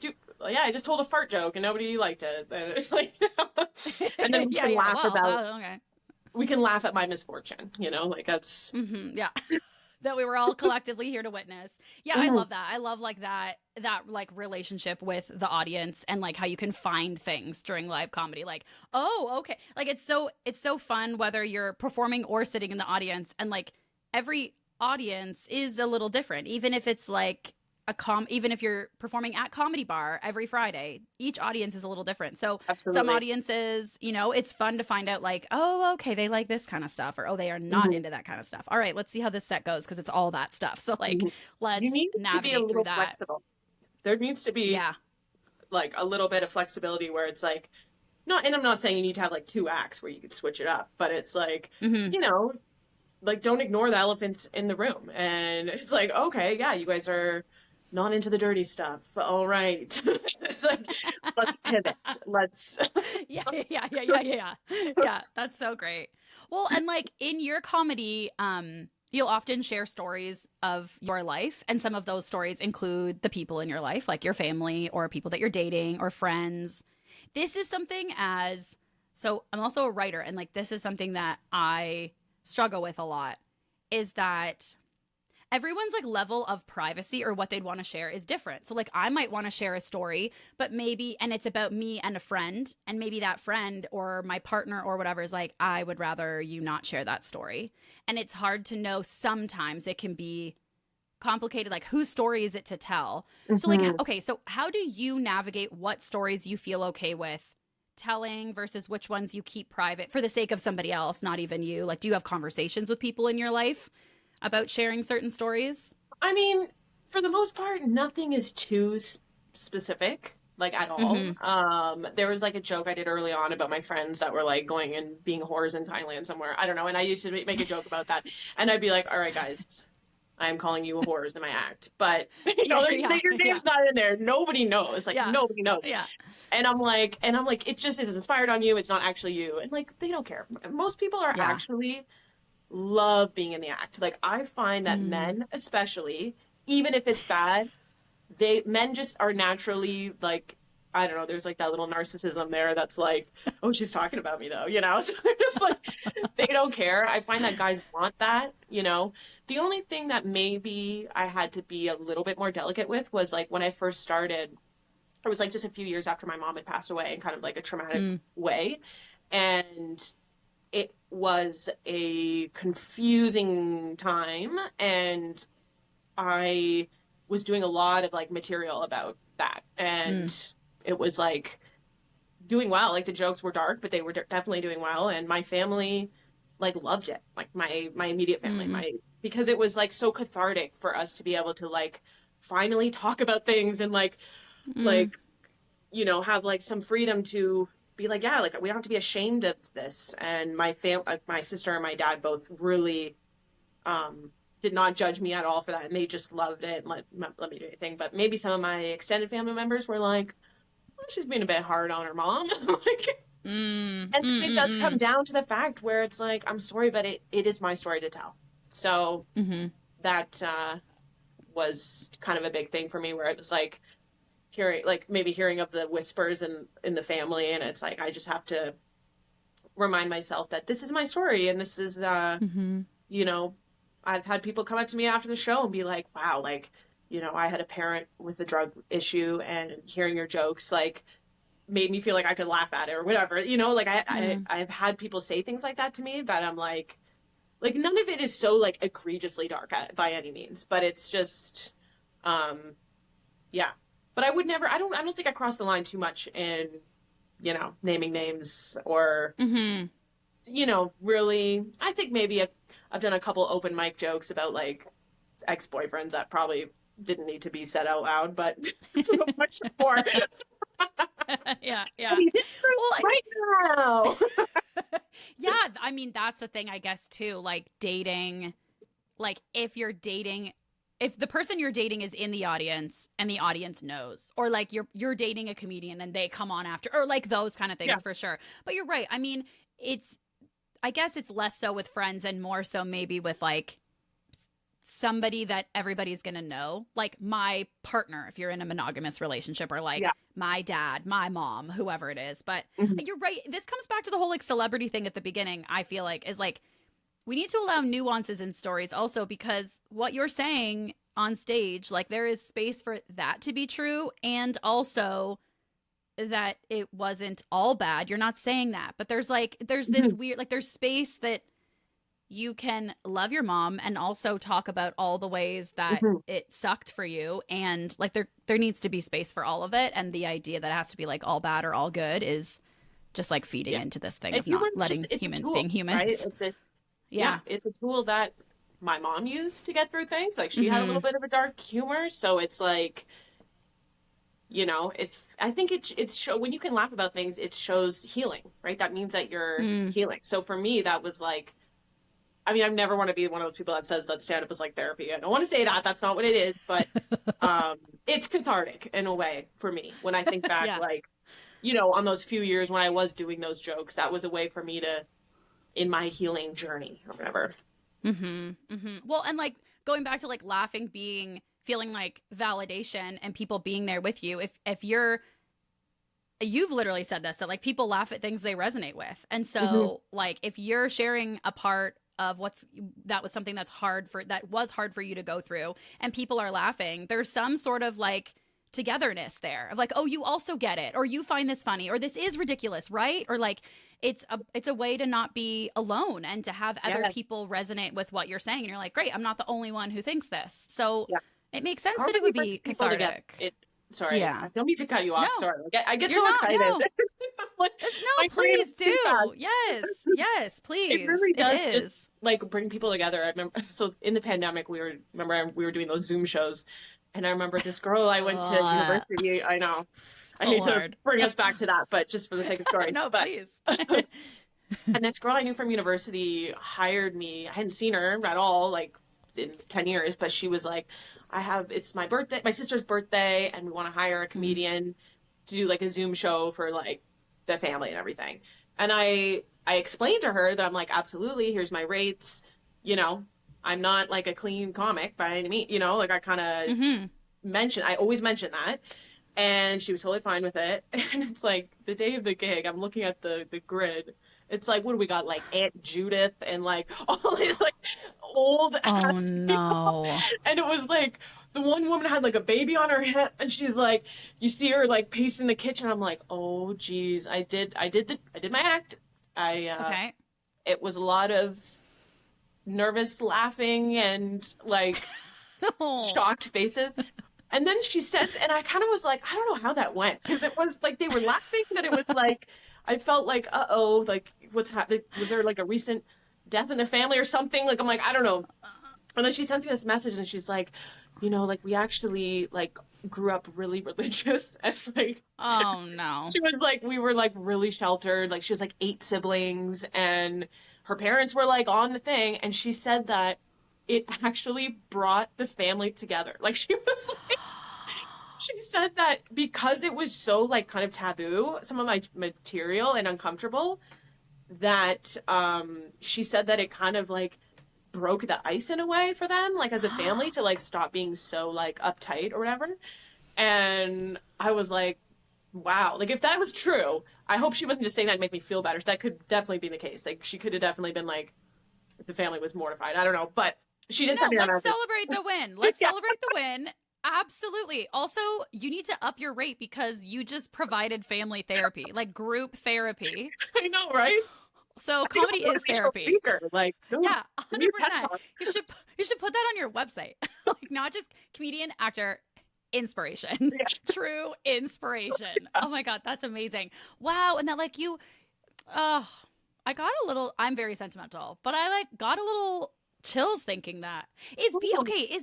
I just told a fart joke and nobody liked it. And it's like, and then we can laugh about, we can laugh at my misfortune, like that's, that we were all collectively here to witness. I love that. I love like that like relationship with the audience, and like how you can find things during live comedy. Like, oh, okay. Like it's so fun whether you're performing or sitting in the audience, and like every audience is a little different. Even if it's like even if you're performing at Comedy Bar every Friday, each audience is a little different. So some audiences, it's fun to find out like, oh, okay, they like this kind of stuff, or oh, they are not into that kind of stuff. All right, let's see how this set goes, because it's all that stuff. So like, let's navigate through that. Flexible. There needs to be like a little bit of flexibility where it's like, and I'm not saying you need to have like 2 acts where you could switch it up, but it's like, like don't ignore the elephants in the room. And it's like, okay, you guys are not into the dirty stuff. All right. It's like, let's pivot. Let's. Yeah. That's so great. Well, and like in your comedy, you'll often share stories of your life, and some of those stories include the people in your life, like your family or people that you're dating or friends. This is something so I'm also a writer, and like this is something that I struggle with a lot, is that everyone's like level of privacy or what they'd want to share is different. So like I might want to share a story, but maybe, and it's about me and a friend, and maybe that friend or my partner or whatever is like, I would rather you not share that story. And it's hard to know. Sometimes it can be complicated, like whose story is it to tell? So like, okay, so how do you navigate what stories you feel okay with telling versus which ones you keep private for the sake of somebody else, not even you? Like, do you have conversations with people in your life about sharing certain stories? I mean, for the most part, nothing is too specific, like at all. There was like a joke I did early on about my friends that were like going and being whores in Thailand somewhere. I don't know. And I used to make a joke about that. And I'd be like, all right, guys, I'm calling you whores in my act. But, your name's not in there. Nobody knows. Like, nobody knows. Yeah. And I'm like, it just is inspired on you. It's not actually you. And like, they don't care. Most people are actually love being in the act. Like, I find that men, especially, even if it's bad, men just are naturally like, I don't know, there's like that little narcissism there that's like, oh, she's talking about me though, so they're just like, they don't care. I find that guys want that. The only thing that maybe I had to be a little bit more delicate with was like when I first started, it was like just a few years after my mom had passed away in kind of like a traumatic way, and it was a confusing time, and I was doing a lot of like material about that, and it was like doing well. Like the jokes were dark, but they were definitely doing well, and my family like loved it. Like my immediate family, because it was like so cathartic for us to be able to like finally talk about things and like have like some freedom to be like, like we don't have to be ashamed of this. And my sister and my dad both really did not judge me at all for that, and they just loved it and let me do anything. But maybe some of my extended family members were like, well, she's being a bit hard on her mom. And it does come down to the fact where it's like, I'm sorry, but it is my story to tell. So that was kind of a big thing for me, where it was like hearing of the whispers in the family, and it's like I just have to remind myself that this is my story, and this is I've had people come up to me after the show and be like, wow, like, I had a parent with a drug issue, and hearing your jokes like made me feel like I could laugh at it or whatever, like I've had people say things like that to me that I'm like none of it is so like egregiously dark by any means, but it's just but I would never, I don't think I crossed the line too much in naming names or you know, really, I think maybe I've done a couple open mic jokes about like ex-boyfriends that probably didn't need to be said out loud, but so much more. Yeah, And yeah. he's in Well, right now. yeah, I mean, that's the thing, I guess, too. Like dating, like if the person you're dating is in the audience and the audience knows, or like you're dating a comedian and they come on after, or like those kind of things, Yeah. for sure. But you're right. I mean, I guess it's less so with friends and more so maybe with like somebody that everybody's gonna know, like my partner if you're in a monogamous relationship, or like my dad, my mom, whoever it is. But you're right, this comes back to the whole like celebrity thing at the beginning. I feel like is like we need to allow nuances in stories also, because what you're saying on stage, like there is space for that to be true, and also that it wasn't all bad. You're not saying that, but there's this weird, like there's space that you can love your mom and also talk about all the ways that it sucked for you, and like there needs to be space for all of it, and the idea that it has to be like all bad or all good is just like feeding into this thing of not letting humans being humans, right? It's a tool that my mom used to get through things. Like she had a little bit of a dark humor, so it's like, you know, I think it's when you can laugh about things, it shows healing, right? That means that you're healing. So for me, that was like, I mean, I never want to be one of those people that says that stand-up is like therapy. I don't want to say that. That's not what it is. But it's cathartic in a way for me. When I think back, like, you know, on those few years when I was doing those jokes, that was a way for me to, in my healing journey or whatever. Well, and like going back to like laughing, feeling like validation and people being there with you. If you've literally said this, that like people laugh at things they resonate with. And so like if you're sharing a part of that was something that was hard for you to go through, and people are laughing, there's some sort of like togetherness there of like, oh, you also get it, or you find this funny, or this is ridiculous, right? Or like it's a way to not be alone and to have other people resonate with what you're saying, and you're like, great, I'm not the only one who thinks this. So it makes sense that it would be cathartic. Sorry, I don't mean to cut you off. No. Sorry, I get so excited. No, like, no, please do. Yes, please. It really does just like bring people together. I remember, so in the pandemic, we were doing those Zoom shows, and I remember this girl I went to university. I know, I hate to bring us back to that, but just for the sake of story. No, please. And this girl I knew from university hired me. I hadn't seen her at all, like in 10 years, but she was like, it's my birthday, my sister's birthday, and we want to hire a comedian to do like a Zoom show for like the family and everything. And I explained to her that I'm like, absolutely, here's my rates. You know, I'm not like a clean comic by any means, you know, like I kind of I always mention that. And she was totally fine with it. And it's like the day of the gig, I'm looking at the grid. It's like, what do we got? Like Aunt Judith and like all these like old ass people. And it was like the one woman had like a baby on her hip, and she's like, you see her like pacing the kitchen. I'm like, oh geez, I did my act. It was a lot of nervous laughing and like shocked faces. And then she said, and I kind of was like, I don't know how that went, because it was like they were laughing, that it was like I felt like, uh-oh, like what's happening? Was there like a recent death in the family or something? Like I'm like, I don't know. And then she sends me this message, and she's like, you know, like we actually like grew up really religious, and like, oh no, she was like, we were like really sheltered. Like she has like 8 siblings, and her parents were like on the thing, and she said that it actually brought the family together. Like she was like, she said that because it was so like kind of taboo, some of my material, and uncomfortable, that she said that it kind of like broke the ice in a way for them, like as a family, to like stop being so like uptight or whatever. And I was like, wow, like if that was true, I hope she wasn't just saying that to make me feel better. That could definitely be the case. Like she could have definitely been like, if the family was mortified, I don't know, but she didn't. No, let's celebrate the win. Let's celebrate the win. Absolutely. Also, you need to up your rate because you just provided family therapy, like group therapy. I know, right? So comedy is therapy. Speaker. Like, yeah, 100%. You should put that on your website. Like not just comedian, actor, inspiration. Yeah. True inspiration. Oh my God, that's amazing. Wow. And that like you, I got a little, I'm very sentimental, but I like got a little chills thinking that. Is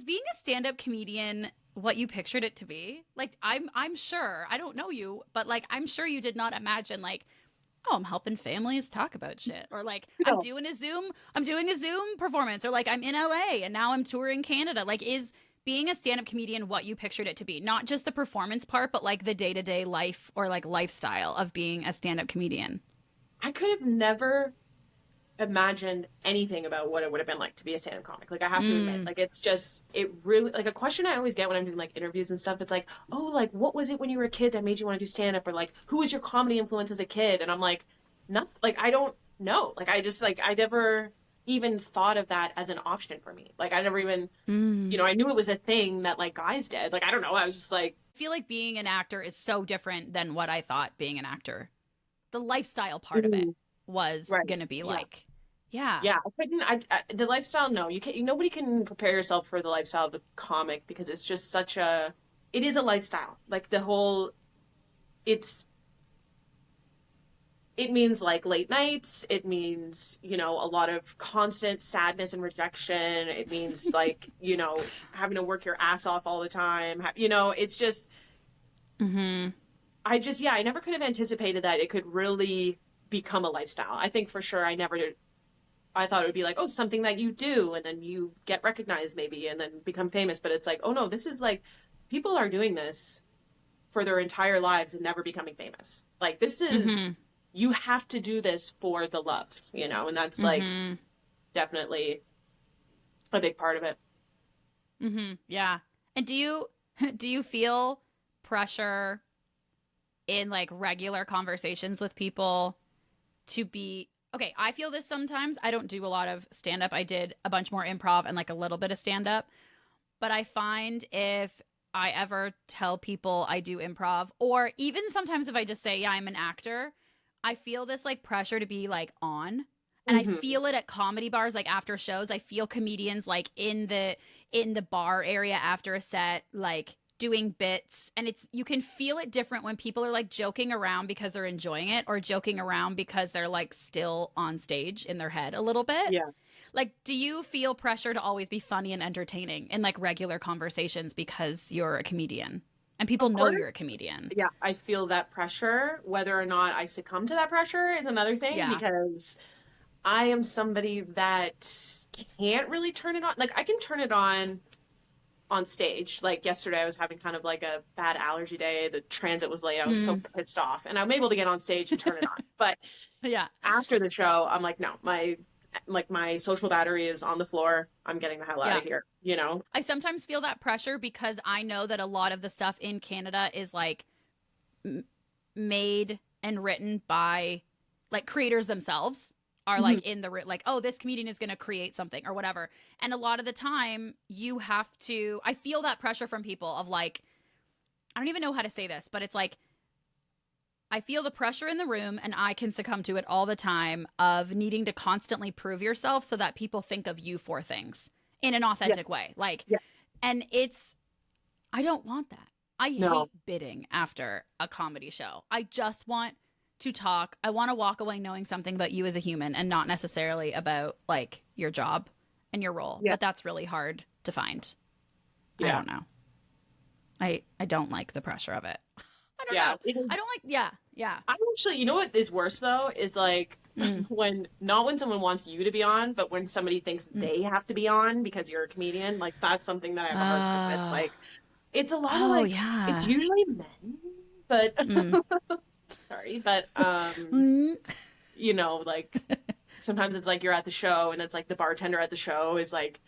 being a stand-up comedian what you pictured it to be? Like I'm sure, I don't know you, but like I'm sure you did not imagine like, oh, I'm helping families talk about shit, or like I'm No. doing a Zoom performance, or like I'm in LA and now I'm touring Canada. Like, is being a stand-up comedian what you pictured it to be? Not just the performance part, but like the day-to-day life or like lifestyle of being a stand-up comedian. I could have never imagined anything about what it would have been like to be a stand-up comic. Like, I have to admit, like, it's just, it really, like, a question I always get when I'm doing like interviews and stuff, it's like, oh, like, what was it when you were a kid that made you want to do stand-up? Or like, who was your comedy influence as a kid? And I'm like, nothing. Like, I don't know. Like, I just, like, I never even thought of that as an option for me. Like, I never even, you know, I knew it was a thing that like guys did. Like, I don't know. I was just like, I feel like being an actor is so different than what I thought being an actor. The lifestyle part of it was going to be like, yeah. Yeah, I couldn't. The lifestyle. No, you can't. Nobody can prepare yourself for the lifestyle of a comic because it's just such a. It is a lifestyle. Like the whole. It's. It means like late nights. It means, you know, a lot of constant sadness and rejection. It means like, you know, having to work your ass off all the time. You know, it's just. I just, yeah, I never could have anticipated that it could really become a lifestyle. I think for sure I thought it would be like, oh, something that you do and then you get recognized maybe and then become famous. But it's like, oh no, this is like, people are doing this for their entire lives and never becoming famous. Like, this is, you have to do this for the love, you know? And that's like definitely a big part of it. Yeah. And do you feel pressure in like regular conversations with people to be okay? I feel this sometimes. I don't do a lot of stand up. I did a bunch more improv and like a little bit of stand up. But I find if I ever tell people I do improv, or even sometimes if I just say, yeah, I'm an actor, I feel this like pressure to be like on. And I feel it at comedy bars, like after shows. I feel comedians like in the bar area after a set, like doing bits, and you can feel it different when people are like joking around because they're enjoying it, or joking around because they're like still on stage in their head a little bit. Yeah. Like, do you feel pressure to always be funny and entertaining in like regular conversations because you're a comedian and people know you're a comedian? Yeah, I feel that pressure. Whether or not I succumb to that pressure is another thing, because I am somebody that can't really turn it on. Like, I can turn it on stage. Like yesterday I was having kind of like a bad allergy day. The transit was late. I was so pissed off, and I'm able to get on stage and turn it on. But after the show, I'm like, no, my social battery is on the floor. I'm getting the hell out of here, you know? I sometimes feel that pressure because I know that a lot of the stuff in Canada is like made and written by like creators themselves. Are like in the like, oh, this comedian is going to create something or whatever. And a lot of the time you have to, I feel that pressure from people of like, I don't even know how to say this, but it's like, I feel the pressure in the room, and I can succumb to it all the time, of needing to constantly prove yourself so that people think of you for things in an authentic way. Like, and I don't want that. I hate bidding after a comedy show. I just want to talk. I want to walk away knowing something about you as a human and not necessarily about like your job and your role. But that's really hard to find. I don't know. I don't like the pressure of it. I don't know. I don't like, I actually, you know what is worse though, is like when someone wants you to be on, but when somebody thinks they have to be on because you're a comedian, like that's something that I have a hard time with. Like, it's a lot of like, it's usually men, but sorry, but you know, like sometimes it's like you're at the show and it's like the bartender at the show is like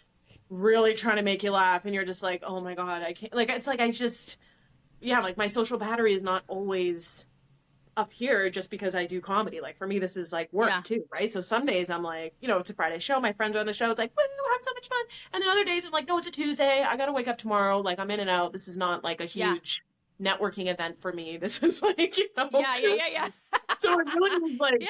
really trying to make you laugh, and you're just like, oh my god, I can't. Like, it's like like my social battery is not always up here just because I do comedy. Like, for me, this is like work too, right? So some days I'm like, you know, it's a Friday show, my friends are on the show, it's like, woo, we're having so much fun. And then other days I'm like, no, it's a Tuesday, I gotta wake up tomorrow, like I'm in and out. This is not like a huge networking event for me. This is like, you know. Yeah. So it really was like,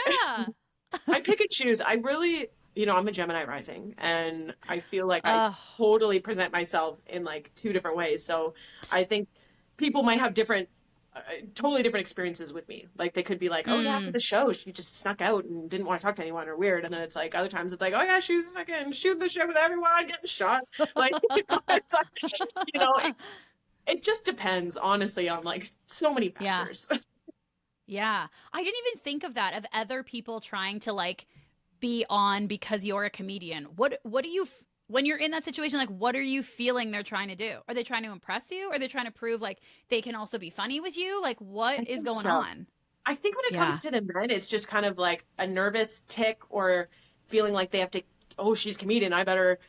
I pick and choose. I really, you know, I'm a Gemini rising, and I feel like I totally present myself in like two different ways. So I think people might have different totally different experiences with me. Like they could be like, oh yeah, after the show she just snuck out and didn't want to talk to anyone or weird, and then it's like other times it's like, oh yeah, she was fucking shooting the shit with everyone, getting shot. Like, it's like, it just depends honestly on like so many factors. Yeah. I didn't even think of that, of other people trying to like be on because you're a comedian. What do you when you're in that situation, like, what are you feeling they're trying to do? Are they trying to impress you? Are they trying to prove like they can also be funny with you? Like, what is going on? I think when it comes to the men, it's just kind of like a nervous tick or feeling like they have to, oh, she's a comedian,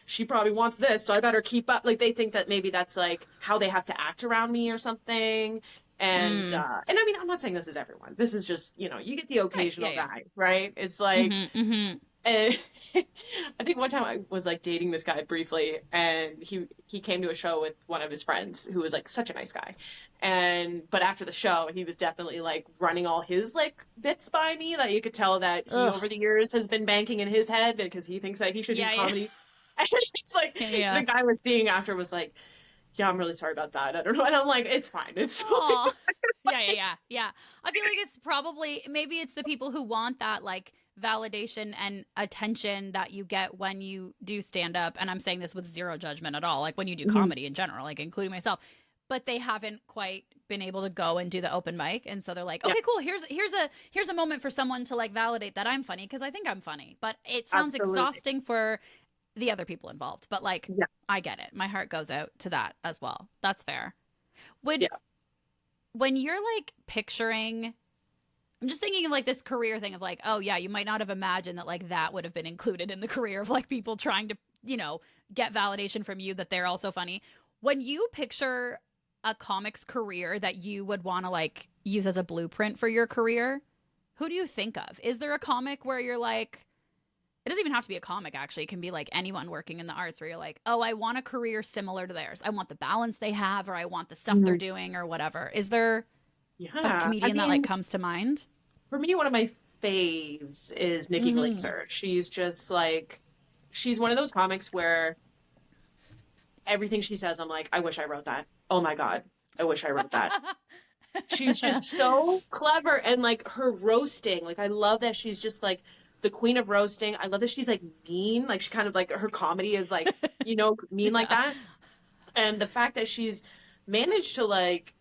she probably wants this, so I better keep up. Like they think that maybe that's like how they have to act around me or something. And I mean, I'm not saying this is everyone. This is just, you get the occasional guy, right? It's like, and I think one time I was like dating this guy briefly, and he came to a show with one of his friends who was like such a nice guy, but after the show he was definitely like running all his like bits by me, that you could tell that he over the years has been banking in his head because he thinks that he should do comedy. And it's like the guy was seeing after was like, yeah, I'm really sorry about that, I don't know, and I'm like, it's fine, it's totally fine. Yeah. I feel like it's probably, maybe it's the people who want that like validation and attention that you get when you do stand up, and I'm saying this with zero judgment at all, like when you do comedy in general, like including myself, but they haven't quite been able to go and do the open mic, and so they're like, okay, cool, here's a moment for someone to like validate that I'm funny because I think I'm funny, but it sounds exhausting for the other people involved, but like I get it, my heart goes out to that as well. That's fair. When you're like picturing, I'm just thinking of like this career thing of like, oh yeah, you might not have imagined that like that would have been included in the career of like people trying to, get validation from you that they're also funny. When you picture a comic's career that you would want to like use as a blueprint for your career, who do you think of? Is there a comic where you're like, it doesn't even have to be a comic, actually. It can be like anyone working in the arts where you're like, oh, I want a career similar to theirs. I want the balance they have, or I want the stuff they're doing, or whatever. Is there a comedian that like comes to mind? For me, one of my faves is Nikki Glaser. She's just like, she's one of those comics where everything she says, I'm like, I wish I wrote that. Oh my God, I wish I wrote that. She's just so clever, and like her roasting, like I love that she's just like the queen of roasting. I love that she's like mean, like she kind of like her comedy is like, mean like that. And the fact that she's managed to like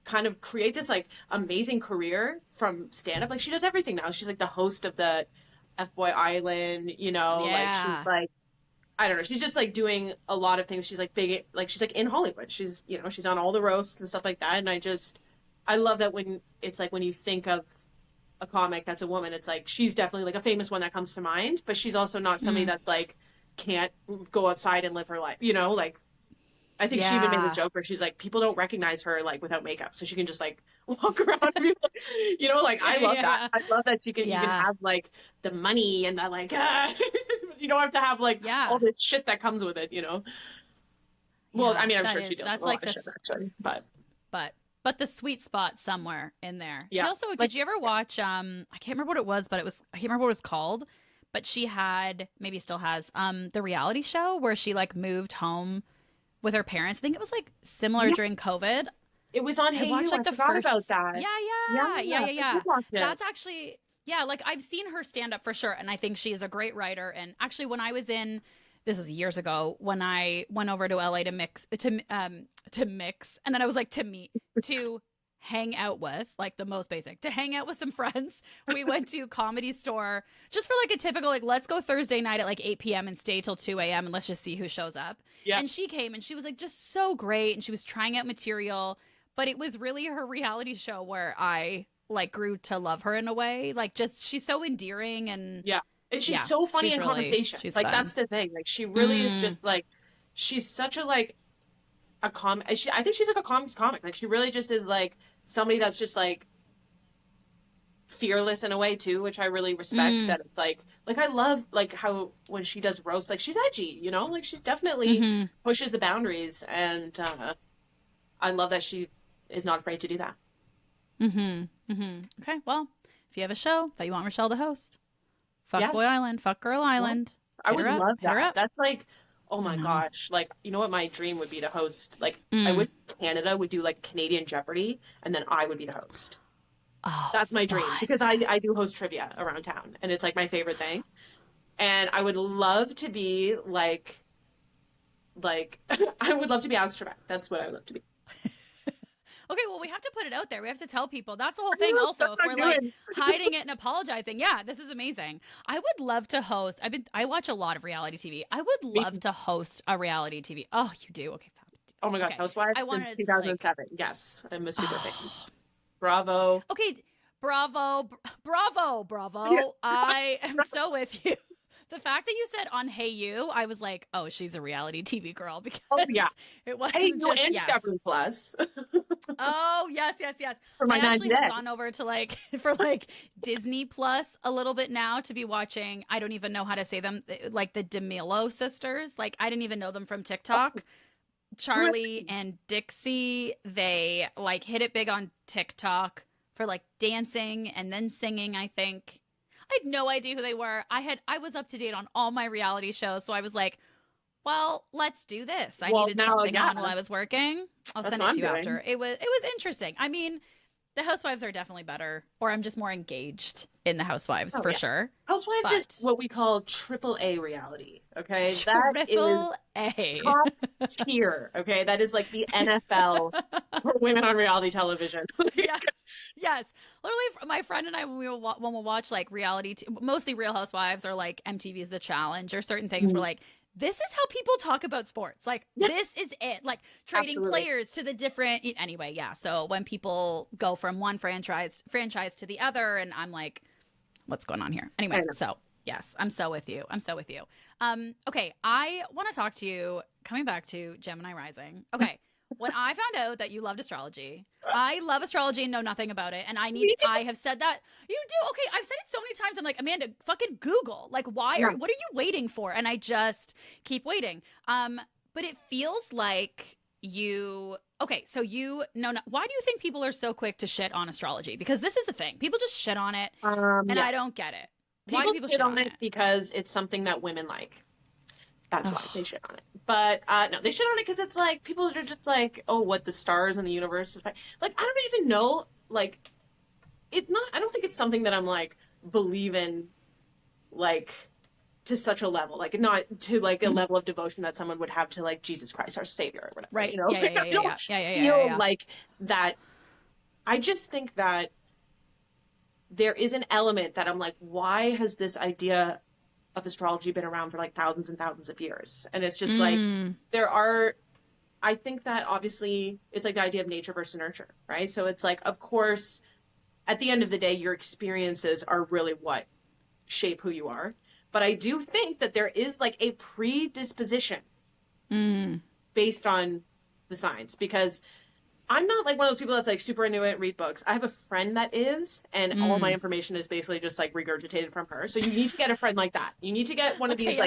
kind of create this like amazing career from stand up. Like she does everything now. She's like the host of the F-Boy Island, like she's like, I don't know. She's just like doing a lot of things. She's like big, like she's like in Hollywood. She's, she's on all the roasts and stuff like that. And I love that when it's like, when you think of a comic that's a woman, it's like she's definitely like a famous one that comes to mind, but she's also not somebody that's like can't go outside and live her life, like I think she even made a joke where she's like, people don't recognize her like without makeup, so she can just like walk around and be like, like I love that. I love that she can even have like the money and the like you don't have to have like all this shit that comes with it, well, I mean, I'm sure she does that's like shit, actually, but the sweet spot somewhere in there. She also, did you ever watch, I can't remember what it was, but I can't remember what it was called, but she had, maybe still has, the reality show where she like moved home with her parents. I think it was like similar during COVID. It was on Hey You. Like I forgot about that. Yeah. That's actually, like I've seen her stand up for sure. And I think she is a great writer. And actually when I was this was years ago, when I went over to LA to mix, and then I was like to hang out with, like the most basic, to hang out with some friends. We went to Comedy Store just for like a typical, like, let's go Thursday night at like 8 p.m. and stay till 2 a.m. and let's just see who shows up. Yeah. And she came and she was like just so great, and she was trying out material, but it was really her reality show where I like grew to love her in a way. Like just, she's so endearing and and she's so funny in conversation. Like fun. That's the thing. Like she really is just like, she's such a like a I think she's like a comics comic. Like she really just is like somebody that's just like fearless in a way too, which I really respect. That it's like I love like how when she does roast, like she's edgy, like she's definitely pushes the boundaries, and I love that she is not afraid to do that. Okay, well, if you have a show that you want Rachelle to host, Fuck Boy Island, Fuck Girl Island. I would love that. That's like oh my gosh, like, you know what my dream would be to host? Like, Canada would do like Canadian Jeopardy, and then I would be the host. Oh, That's my dream, because I do host trivia around town, and it's like my favorite thing. And I would love to be like I would love to be Alex Trebek. That's what I would love to be. Okay, well, we have to put it out there. We have to tell people. That's the whole thing also. If we're like hiding it and apologizing. Yeah, this is amazing. I would love to host. I watch a lot of reality TV. I would love to host a reality TV. Oh, you do? Okay, fab. Oh my God, okay. Housewives since 2007. Yes, I'm a super fan. Bravo. Okay, bravo. Yeah. I am so with you. The fact that you said on Hey You, I was like, oh, she's a reality TV girl, because it was Hey You and Discovery Plus. Oh, yes. For I actually have gone over to for Disney Plus a little bit now to be watching, I don't even know how to say them, like the D'Amelio sisters. Like, I didn't even know them from TikTok. Charlie and Dixie, they like hit it big on TikTok for like dancing and then singing, I think. I had no idea who they were. I was up to date on all my reality shows, so I was like, well, let's do this. I needed something on while I was working. I'll send it to you after. It was interesting. I mean, the Housewives are definitely better, or I'm just more engaged in the Housewives for sure. Housewives is what we call AAA reality. Okay, Triple A, top tier. Okay, that is like the NFL for women on reality television. Yes, literally, my friend and I, when we watch like reality, mostly Real Housewives or like MTV's The Challenge or certain things, we're like, this is how people talk about sports. Like, this is it. Like, trading players to the different. Anyway, yeah. So when people go from one franchise to the other, and I'm like, what's going on here? Anyway, so yes, I'm so with you. Okay, I want to talk to you. Coming back to Gemini rising. Okay. When I found out that you loved astrology, I love astrology and know nothing about it. And I have said that. You do? Okay. I've said it so many times. I'm like, Amanda, fucking Google. Like, what are you waiting for? And I just keep waiting. But it feels like okay, so why do you think people are so quick to shit on astrology? Because this is a thing. People just shit on it. And I don't get it. Why do people shit on it? Because it's something that women like. That's why they shit on it. But no, they shit on it because it's like, people are just like, oh, what, the stars in the universe is like, I don't even know, like, it's not, I don't think it's something that I'm like believe in, like, to such a level, like not to like a level of devotion that someone would have to like Jesus Christ, our Savior, or whatever. Right. You know? Yeah. Like that. I just think that there is an element that I'm like, why has this idea of astrology been around for like thousands and thousands of years? And it's just like, I think that obviously it's like the idea of nature versus nurture, right? So it's like, of course, at the end of the day, your experiences are really what shape who you are. But I do think that there is like a predisposition based on the signs, because I'm not like one of those people that's like super into it, read books. I have a friend that is, and all my information is basically just like regurgitated from her. So you need to get a friend like that. You need to get one of these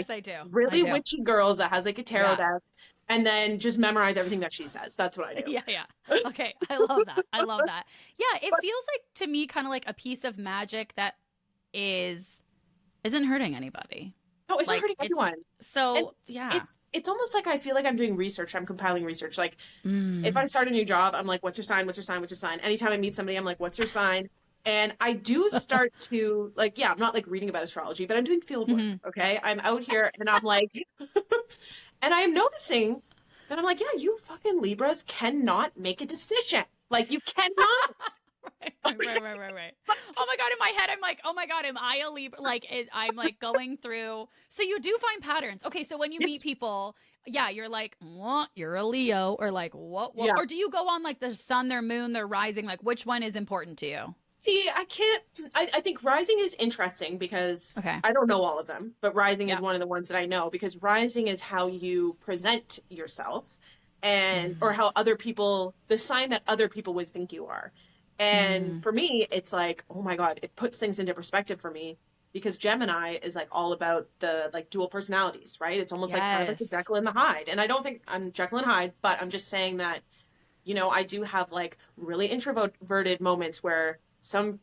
really witchy girls that has like a tarot deck, and then just memorize everything that she says. That's what I do. Yeah. Okay. I love that. Yeah. It feels like, to me, kind of like a piece of magic that isn't hurting anybody. No, it's not hurting anyone. So it's almost like I feel like I'm doing research. I'm compiling research. Like if I start a new job, I'm like, what's your sign? What's your sign? What's your sign? Anytime I meet somebody, I'm like, what's your sign? And I do start to like, I'm not like reading about astrology, but I'm doing field work. Okay. I'm out here and I'm like, and I'm noticing that I'm like, you fucking Libras cannot make a decision. Like, you cannot. Right. Oh my God, in my head, I'm like, oh my God, am I a Libra? Like, I'm like going through. So you do find patterns. Okay, so when you meet people, you're like, what? You're a Leo, or like, what? Yeah. Or do you go on like the sun, their moon, their rising? Like, which one is important to you? See, I can't. I think rising is interesting because I don't know all of them, but rising is one of the ones that I know, because rising is how you present yourself, and or how other people, the sign that other people would think you are. And for me, it's like, oh my God, it puts things into perspective for me, because Gemini is like all about the like dual personalities, right? It's almost like kind of like the Jekyll and the Hyde. And I don't think I'm Jekyll and Hyde, but I'm just saying that, I do have like really introverted moments where some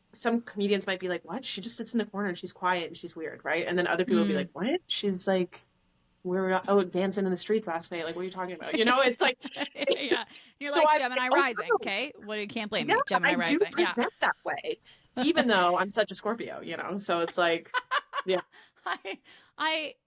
comedians might be like, what? She just sits in the corner and she's quiet and she's weird, right? And then other people will be like, what? She's like we were dancing in the streets last night. Like, what are you talking about? You know, it's like, yeah. You're like, Gemini rising. Okay. Well, you can't blame me. Gemini rising. I do present that way, even though I'm such a Scorpio, you know? So it's like, yeah.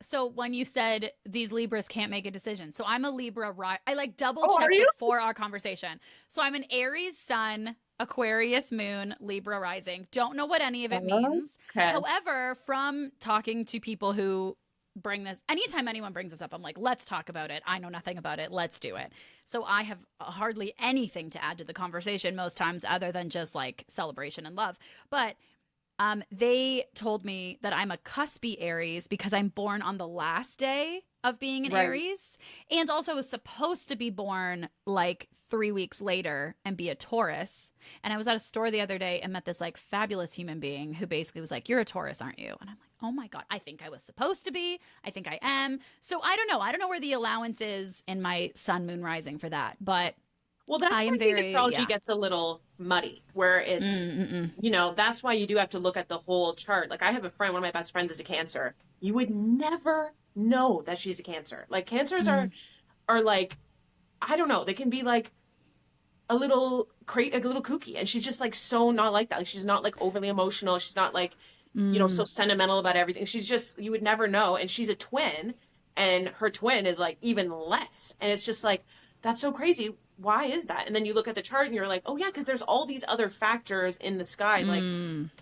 So when you said these Libras can't make a decision, so I'm a Libra, I like double checked before our conversation. So I'm an Aries sun, Aquarius moon, Libra rising. Don't know what any of it means. Okay. However, from talking to people who bring this, anytime anyone brings this up, I'm like, let's talk about it. I know nothing about it. Let's do it. So I have hardly anything to add to the conversation most times other than just like celebration and love. But they told me that I'm a cuspy Aries because I'm born on the last day of being an Aries, and also was supposed to be born like 3 weeks later and be a Taurus. And I was at a store the other day and met this like fabulous human being who basically was like, "You're a Taurus, aren't you?" And I'm like, "Oh my God, I think I was supposed to be. I think I am." So I don't know. I don't know where the allowance is in my sun, moon, rising for that, but well, that's why the astrology gets a little muddy, where it's, you know, that's why you do have to look at the whole chart. Like, I have a friend, one of my best friends is a Cancer. You would never know that she's a Cancer. Like, Cancers are like, I don't know, they can be like a little kooky, and she's just like so not like that. Like, she's not like overly emotional. She's not like, you know, so sentimental about everything. She's just, you would never know. And she's a twin, and her twin is like even less. And it's just like, that's so crazy. Why is that? And then you look at the chart and you're like, oh yeah, because there's all these other factors in the sky,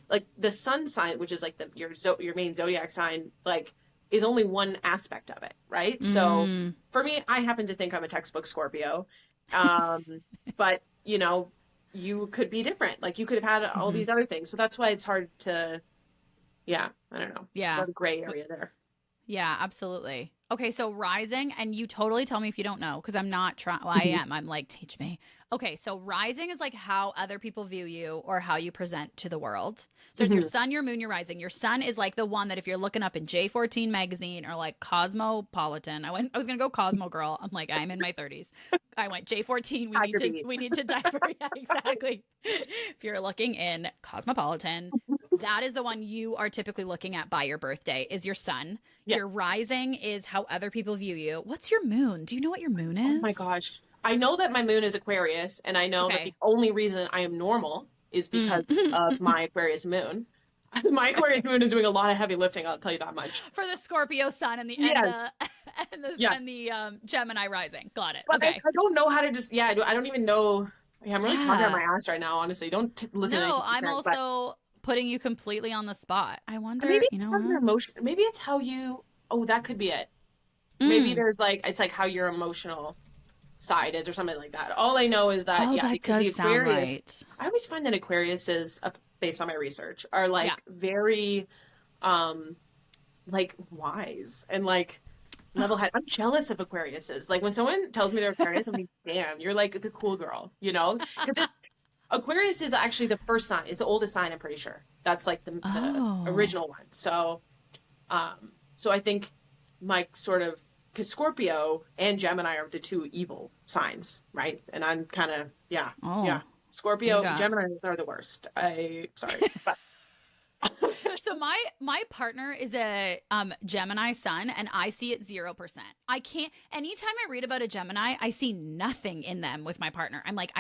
like the sun sign, which is like your main zodiac sign, like is only one aspect of it, right? So for me, I happen to think I'm a textbook Scorpio, but you know, you could be different. Like, you could have had all these other things. So that's why it's hard to, I don't know. Yeah, it's a gray area there. Yeah, absolutely. Okay, so rising, and you totally tell me if you don't know, because I'm not trying. Well, I am. I'm like, teach me. Okay, so rising is like how other people view you or how you present to the world. So it's your sun, your moon, your rising. Your sun is like the one that if you're looking up in J14 magazine or like Cosmopolitan, I was gonna go Cosmo girl. I'm like, I'm in my 30s. I went J14. We need to dive. Yeah, exactly. If you're looking in Cosmopolitan, that is the one you are typically looking at by your birthday. Is your sun. Yeah. Your rising is how other people view you. What's your moon? Do you know what your moon is? Oh my gosh. I know that my moon is Aquarius, and I know that the only reason I am normal is because of my Aquarius moon. My Aquarius moon is doing a lot of heavy lifting, I'll tell you that much. For the Scorpio sun and the Gemini rising. Got it. But okay. I don't know how to just, I don't even know. Yeah, I'm really talking out my ass right now, honestly. Don't listen to anything. No, I'm also putting you completely on the spot. I wonder, maybe it's how your emotion, maybe it's how you, that could be it. Maybe there's like, it's like how your emotional side is or something like that. All I know is that, that because does the Aquarius, sound right. I always find that Aquarius is, based on my research, are like very, like wise and like level-headed. I'm jealous of Aquariuses. Like, when someone tells me they're Aquarius, I'm like, damn, you're like the cool girl, you know? Because Aquarius is actually the first sign. It's the oldest sign, I'm pretty sure. That's like the original one. So, so I think my sort of, because Scorpio and Gemini are the two evil signs, right? And I'm kind of, Scorpio, Geminis are the worst. Sorry. But. So my partner is a Gemini sun, and I see it 0%. I can't, anytime I read about a Gemini, I see nothing in them with my partner. I'm like,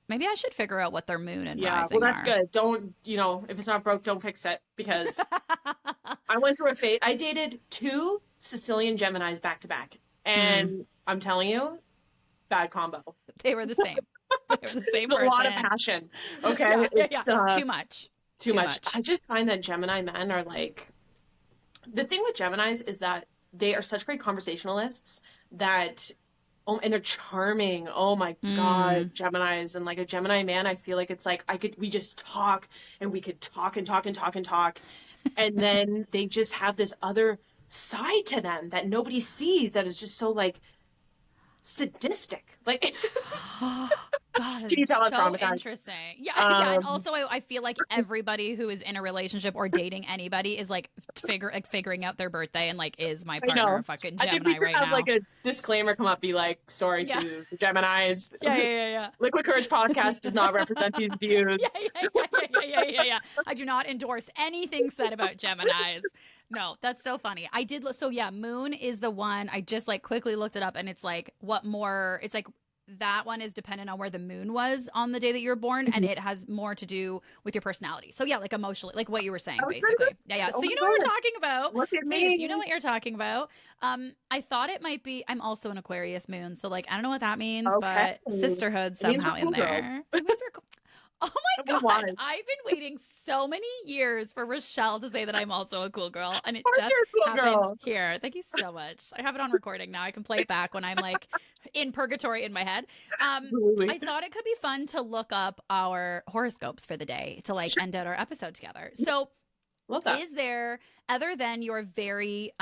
maybe I should figure out what their moon and rising that's are. good. Don't, if it's not broke, don't fix it, because I went through a phase. I dated 2 Sicilian Geminis back to back, and I'm telling you, bad combo. They were the same. They were the same person. A lot of passion. Okay. Too much. Too much. I just find that Gemini men are like, the thing with Geminis is that they are such great conversationalists that, and they're charming. Oh my God, Geminis. And like a Gemini man, I feel like it's like, we just talk, and we could talk and talk and talk and talk. And then they just have this other side to them that nobody sees, that is just so like sadistic. Like, God, can you tell I'm so traumatized? Interesting. Yeah. And also, I feel like everybody who is in a relationship or dating anybody is like figuring out their birthday and like, is my partner a fucking Gemini right now? I think we could have like a disclaimer come up, be like, sorry to the Geminis. Yeah. Liquid Courage Podcast does not represent these views. Yeah. I do not endorse anything said about Geminis. No, that's so funny. I did. So yeah, moon is the one. I just like quickly looked it up, and it's like what more? It's like that one is dependent on where the moon was on the day that you were born, and it has more to do with your personality. So yeah, like emotionally, like what you were saying, basically. Yeah. Oh So you my know what God. we're talking about. Look at Please, me. you know what you're talking about. I thought it might be. I'm also an Aquarius moon, so like I don't know what that means, Okay. but sisterhood It means somehow we're in cool girls. there. It means we're cool. Oh my Number God. one. I've been waiting so many years for Rachelle to say that I'm also a cool girl. And it Of course just you're a cool happened girl. here. Thank you so much. I have it on recording now. I can play it back when I'm like in purgatory in my head. Absolutely. I thought it could be fun to look up our horoscopes for the day to like end out our episode together. So Love that. is there, other than your very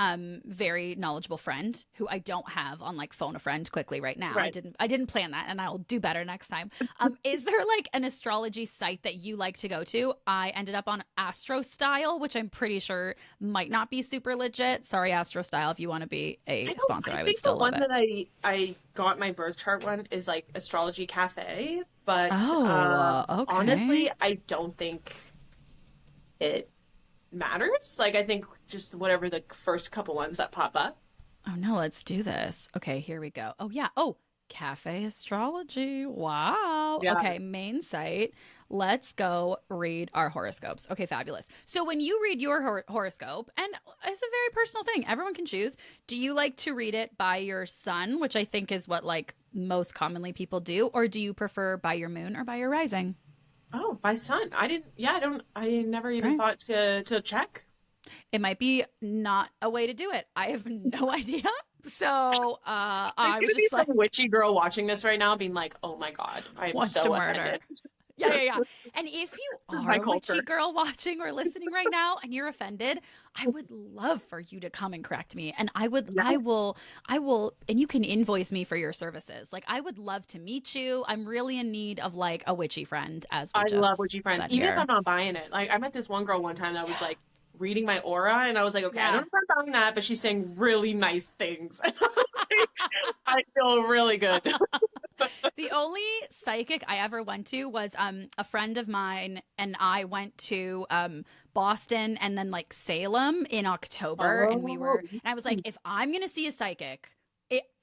very knowledgeable friend who I don't have on like phone a friend quickly right now. Right. I didn't plan that, and I'll do better next time. Is there like an astrology site that you like to go to? I ended up on Astro Style, which I'm pretty sure might not be super legit. Sorry, Astro Style, if you want to be a sponsor, I would still love it. I think the one that I got my birth chart one is like Astrology Cafe, but Okay. honestly, I don't think it matters. Like, I think just whatever the first couple ones that pop up. Oh no, let's do this. Okay, here we go. Oh yeah. Oh, Cafe Astrology. Wow. Yeah. Okay, main site. Let's go read our horoscopes. Okay, fabulous. So when you read your horoscope, and it's a very personal thing, everyone can choose. Do you like to read it by your sun, which I think is what like most commonly people do, or do you prefer by your moon or by your rising? Oh, my son. I never even thought to check. It might be not a way to do it. I have no idea. So I was just like, some witchy girl watching this right now being like, oh my God, I am wants so to murder. offended. Yeah. And if you are a witchy girl watching or listening right now and you're offended, I would love for you to come and correct me. And I will, and you can invoice me for your services. Like, I would love to meet you. I'm really in need of like a witchy friend, I love witchy friends, even if I'm not buying it. Like, I met this one girl one time that was like reading my aura, and I was like, okay, I don't know if I'm buying that, but she's saying really nice things. I feel really good. The only psychic I ever went to was a friend of mine and I went to Boston and then like Salem in October, and I was like, if I'm gonna see a psychic,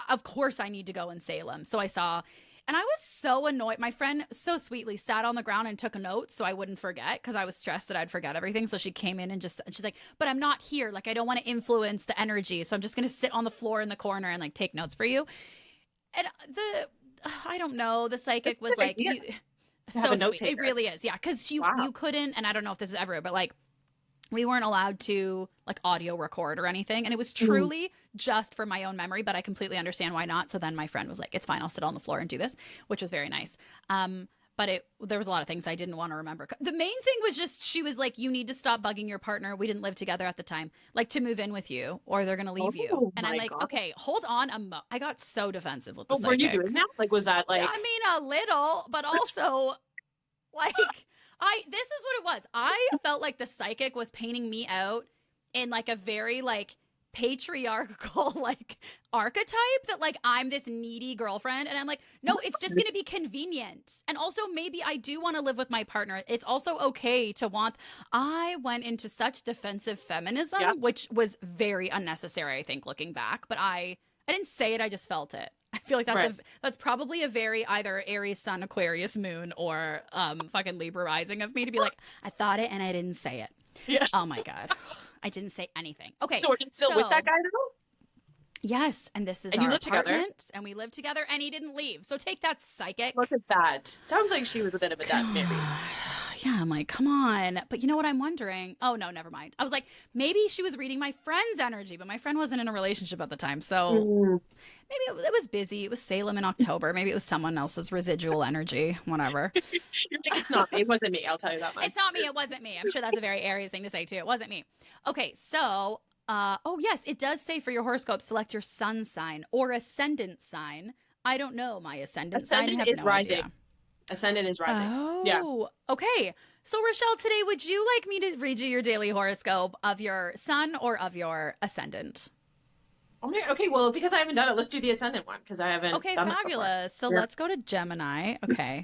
of course I need to go in Salem. So I saw, and I was so annoyed. My friend so sweetly sat on the ground and took notes so I wouldn't forget, because I was stressed that I'd forget everything. So she came in and she's like, but I'm not here. Like, I don't want to influence the energy. So I'm just going to sit on the floor in the corner and like take notes for you. And I don't know, the psychic was like, so sweet. It really is. Yeah. Because you couldn't, and I don't know if this is ever, but like, we weren't allowed to like audio record or anything. And it was truly just for my own memory, but I completely understand why not. So then my friend was like, it's fine, I'll sit on the floor and do this, which was very nice. But there was a lot of things I didn't want to remember. The main thing was just, she was like, you need to stop bugging your partner. We didn't live together at the time. Like, to move in with you or they're going to leave you. And I'm like, okay, hold on. I got so defensive with the psychic. Were you doing that? Like, was that like... I mean, a little, but also like... this is what it was. I felt like the psychic was painting me out in like a very like patriarchal like archetype, that like I'm this needy girlfriend, and I'm like, no, it's just gonna be convenient. And also, maybe I do want to live with my partner. It's also okay to want... I went into such defensive feminism, which was very unnecessary, I think, looking back. But I didn't say it, I just felt it. I feel like that's probably a very either Aries Sun, Aquarius Moon, or fucking Libra rising of me to be like, I thought it and I didn't say it. Yeah. Oh my God. I didn't say anything. Okay. So are you still with that guy though? Yes. And this is our apartment. And we live together, and he didn't leave. So take that, psychic. Look at that. Sounds like she was a bit of a dud, maybe. Yeah, I'm like, come on. But you know what I'm wondering? Oh, no, never mind. I was like, maybe she was reading my friend's energy, but my friend wasn't in a relationship at the time. So maybe it was busy. It was Salem in October. Maybe it was someone else's residual energy, whatever. You're like, it's not me. It wasn't me. I'll tell you that much. It's not me. It wasn't me. I'm sure that's a very Aries thing to say, too. It wasn't me. Okay, so, oh, yes, it does say for your horoscope, select your sun sign or ascendant sign. I don't know my ascendant sign. I have no idea. Ascendant is rising. Oh, yeah. Okay. So, Rachelle, today, would you like me to read you your daily horoscope of your sun or of your ascendant? Okay, well, because I haven't done it, let's do the ascendant one, because I haven't done fabulous. So let's go to Gemini. Okay.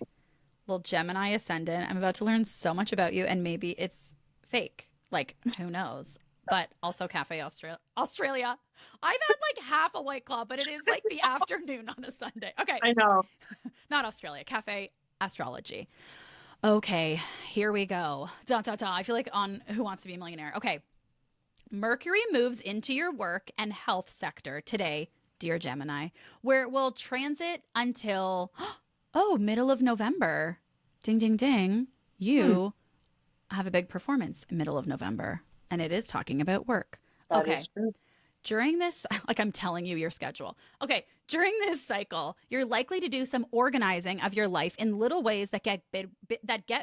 Well, Gemini ascendant. I'm about to learn so much about you, and maybe it's fake. Like, who knows? but also Cafe Australia. I've had like half a White Claw, but it is like the afternoon on a Sunday. Okay. I know. Not Australia, Cafe Astrology. Okay, here we go. Da, da, da. I feel like on Who Wants to Be a Millionaire. Okay. Mercury moves into your work and health sector today, dear Gemini, where it will transit until, middle of November. Ding, ding, ding. You have a big performance in middle of November, and it is talking about work. That is true. During this, like I'm telling you your schedule. Okay, during this cycle, you're likely to do some organizing of your life in little ways that get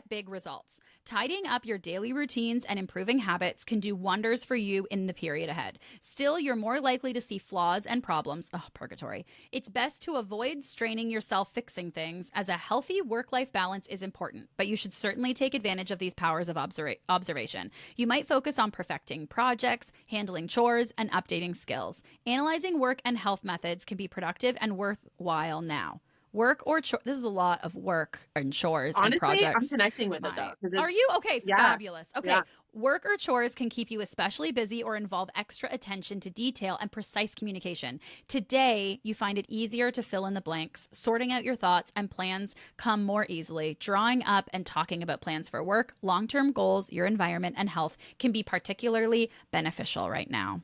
big results. Tidying up your daily routines and improving habits can do wonders for you in the period ahead. Still, you're more likely to see flaws and problems. Oh, purgatory. It's best to avoid straining yourself fixing things, as a healthy work-life balance is important, but you should certainly take advantage of these powers of observation. You might focus on perfecting projects, handling chores, and updating skills. Analyzing work and health methods can be productive and worthwhile now. Work or chores. This is a lot of work and chores. Honestly, and projects. I'm connecting with it though. Are you? Okay, yeah. Fabulous. Okay. Yeah. Work or chores can keep you especially busy or involve extra attention to detail and precise communication. Today, you find it easier to fill in the blanks. Sorting out your thoughts and plans come more easily. Drawing up and talking about plans for work, long-term goals, your environment, and health can be particularly beneficial right now.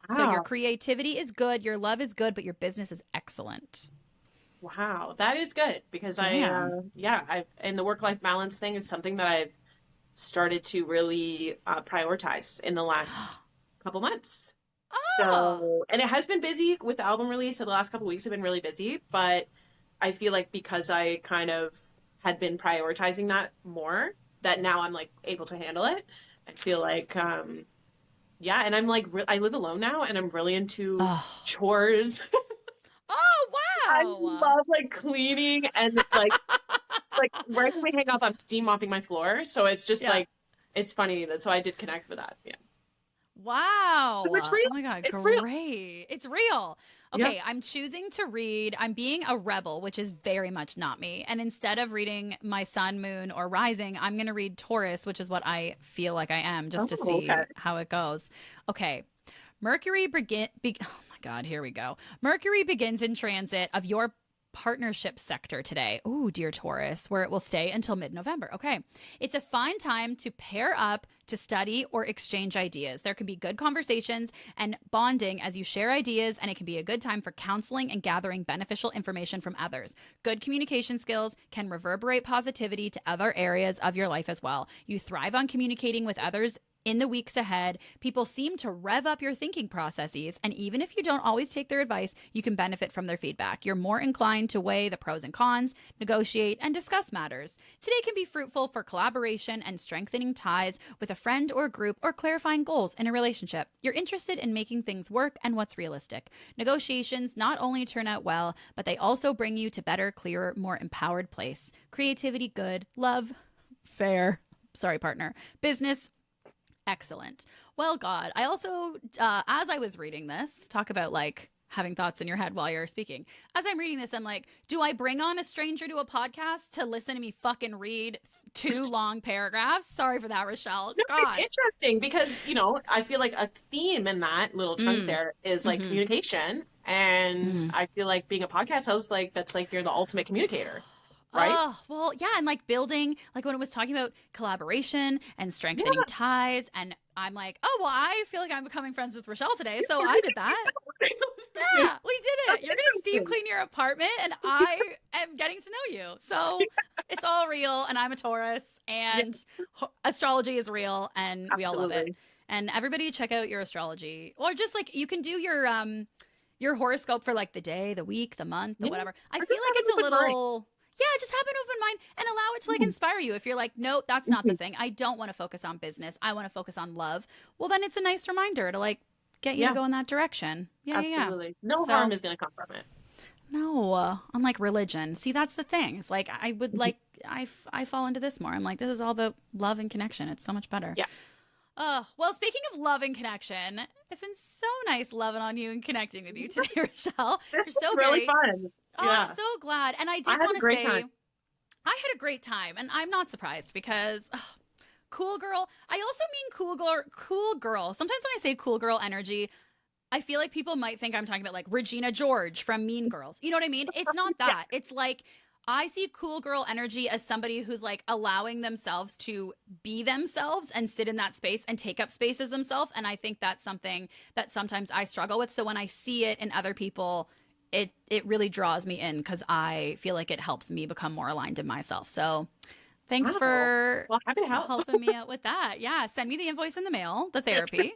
Wow. So your creativity is good, your love is good, but your business is excellent. Wow, that is good, because and the work-life balance thing is something that I've started to really prioritize in the last couple months. Oh. So, and it has been busy with the album release, so the last couple weeks have been really busy, but I feel like because I kind of had been prioritizing that more, that now I'm like able to handle it. I feel like, and I'm like, I live alone now, and I'm really into chores. Oh, wow. I love like cleaning and like right when we hang up, I'm steam mopping my floor. So it's just like, it's funny that, so I did connect with that. Yeah. Wow. So it's real. Oh my God. It's great. real. It's real. Okay. I'm choosing to read. I'm being a rebel, which is very much not me. And instead of reading my sun, moon, or rising, I'm going to read Taurus, which is what I feel like I am, just to see how it goes. Okay. Mercury God, here we go. Mercury begins in transit of your partnership sector today. Ooh, dear Taurus, where it will stay until mid-November. Okay. It's a fine time to pair up, to study, or exchange ideas. There can be good conversations and bonding as you share ideas, and it can be a good time for counseling and gathering beneficial information from others. Good communication skills can reverberate positivity to other areas of your life as well. You thrive on communicating with others. In the weeks ahead, people seem to rev up your thinking processes, and even if you don't always take their advice, you can benefit from their feedback. You're more inclined to weigh the pros and cons, negotiate, and discuss matters. Today can be fruitful for collaboration and strengthening ties with a friend or group, or clarifying goals in a relationship. You're interested in making things work and what's realistic. Negotiations not only turn out well, but they also bring you to better, clearer, more empowered place. Creativity, good. Love, fair. Sorry, partner. Business, excellent. Well, God, I also, as I was reading this, talk about like having thoughts in your head while you're speaking. As I'm reading this, I'm like, do I bring on a stranger to a podcast to listen to me fucking read 2 long paragraphs? Sorry for that, Rachelle. No, God. it's interesting because, I feel like a theme in that little chunk there is like communication. And I feel like being a podcast host, like that's like you're the ultimate communicator. Right? Oh, well, yeah. And like building, like when it was talking about collaboration and strengthening ties. And I'm like, oh, well, I feel like I'm becoming friends with Rachelle today. So I did that. Yeah, we did it. You're going to steam clean your apartment and I am getting to know you. So it's all real. And I'm a Taurus and astrology is real and we all love it. And everybody check out your astrology, or just like you can do your horoscope for like the day, the week, the month, the whatever. I feel like it's a little... Yeah, just have an open mind and allow it to like inspire you. If you're like, no, that's not the thing. I don't want to focus on business. I want to focus on love. Well, then it's a nice reminder to like get you to go in that direction. Yeah, absolutely. No harm is going to come from it. No, unlike religion. See, that's the thing. It's like I would like I fall into this more. I'm like, this is all about love and connection. It's so much better. Yeah. Well, speaking of love and connection, it's been so nice loving on you and connecting with you today, Rachelle. This was so really fun. Oh, I'm so glad. And I did want to say, I had a great time. And I'm not surprised because Cool girl. I also mean cool girl. Sometimes when I say cool girl energy, I feel like people might think I'm talking about like Regina George from Mean Girls. You know what I mean? It's not that. Yeah. It's like I see cool girl energy as somebody who's like allowing themselves to be themselves and sit in that space and take up space as themselves. And I think that's something that sometimes I struggle with. So when I see it in other people, it really draws me in because I feel like it helps me become more aligned in myself. So thanks for happy to help. helping me out with that. Yeah, send me the invoice in the mail, the therapy.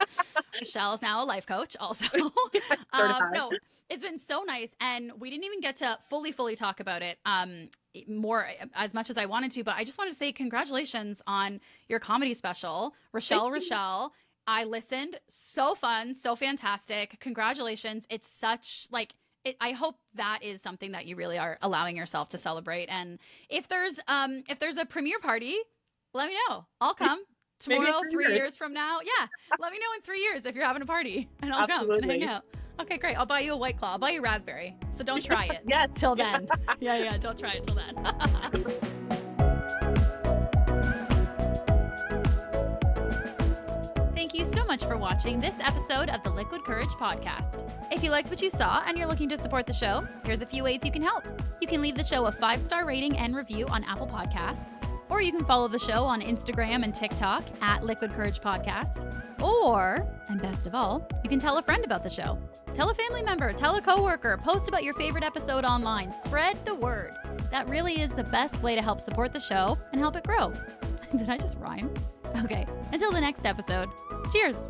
Michelle is now a life coach also. No, it's been so nice. And we didn't even get to fully talk about it more as much as I wanted to. But I just wanted to say congratulations on your comedy special, Rachelle. I listened. So fun. So fantastic. Congratulations. It's such like... I hope that is something that you really are allowing yourself to celebrate. And if there's a premiere party, let me know. I'll come tomorrow, 3 years from now. Yeah, let me know in 3 years if you're having a party, and I'll come and hang out. Okay, great. I'll buy you a White Claw. I'll buy you raspberry. So don't try it. Yes. Till then. Yeah. Don't try it till then. Thank you so much for watching this episode of the Liquid Courage podcast. If you liked what you saw and you're looking to support the show, here's a few ways you can help. You can leave the show a 5-star rating and review on Apple Podcasts, or you can follow the show on Instagram and TikTok at Liquid Courage Podcast. Or, and best of all, you can tell a friend about the show. Tell a family member, tell a coworker, post about your favorite episode online. Spread the word. That really is the best way to help support the show and help it grow. Did I just rhyme? Okay, until the next episode, cheers!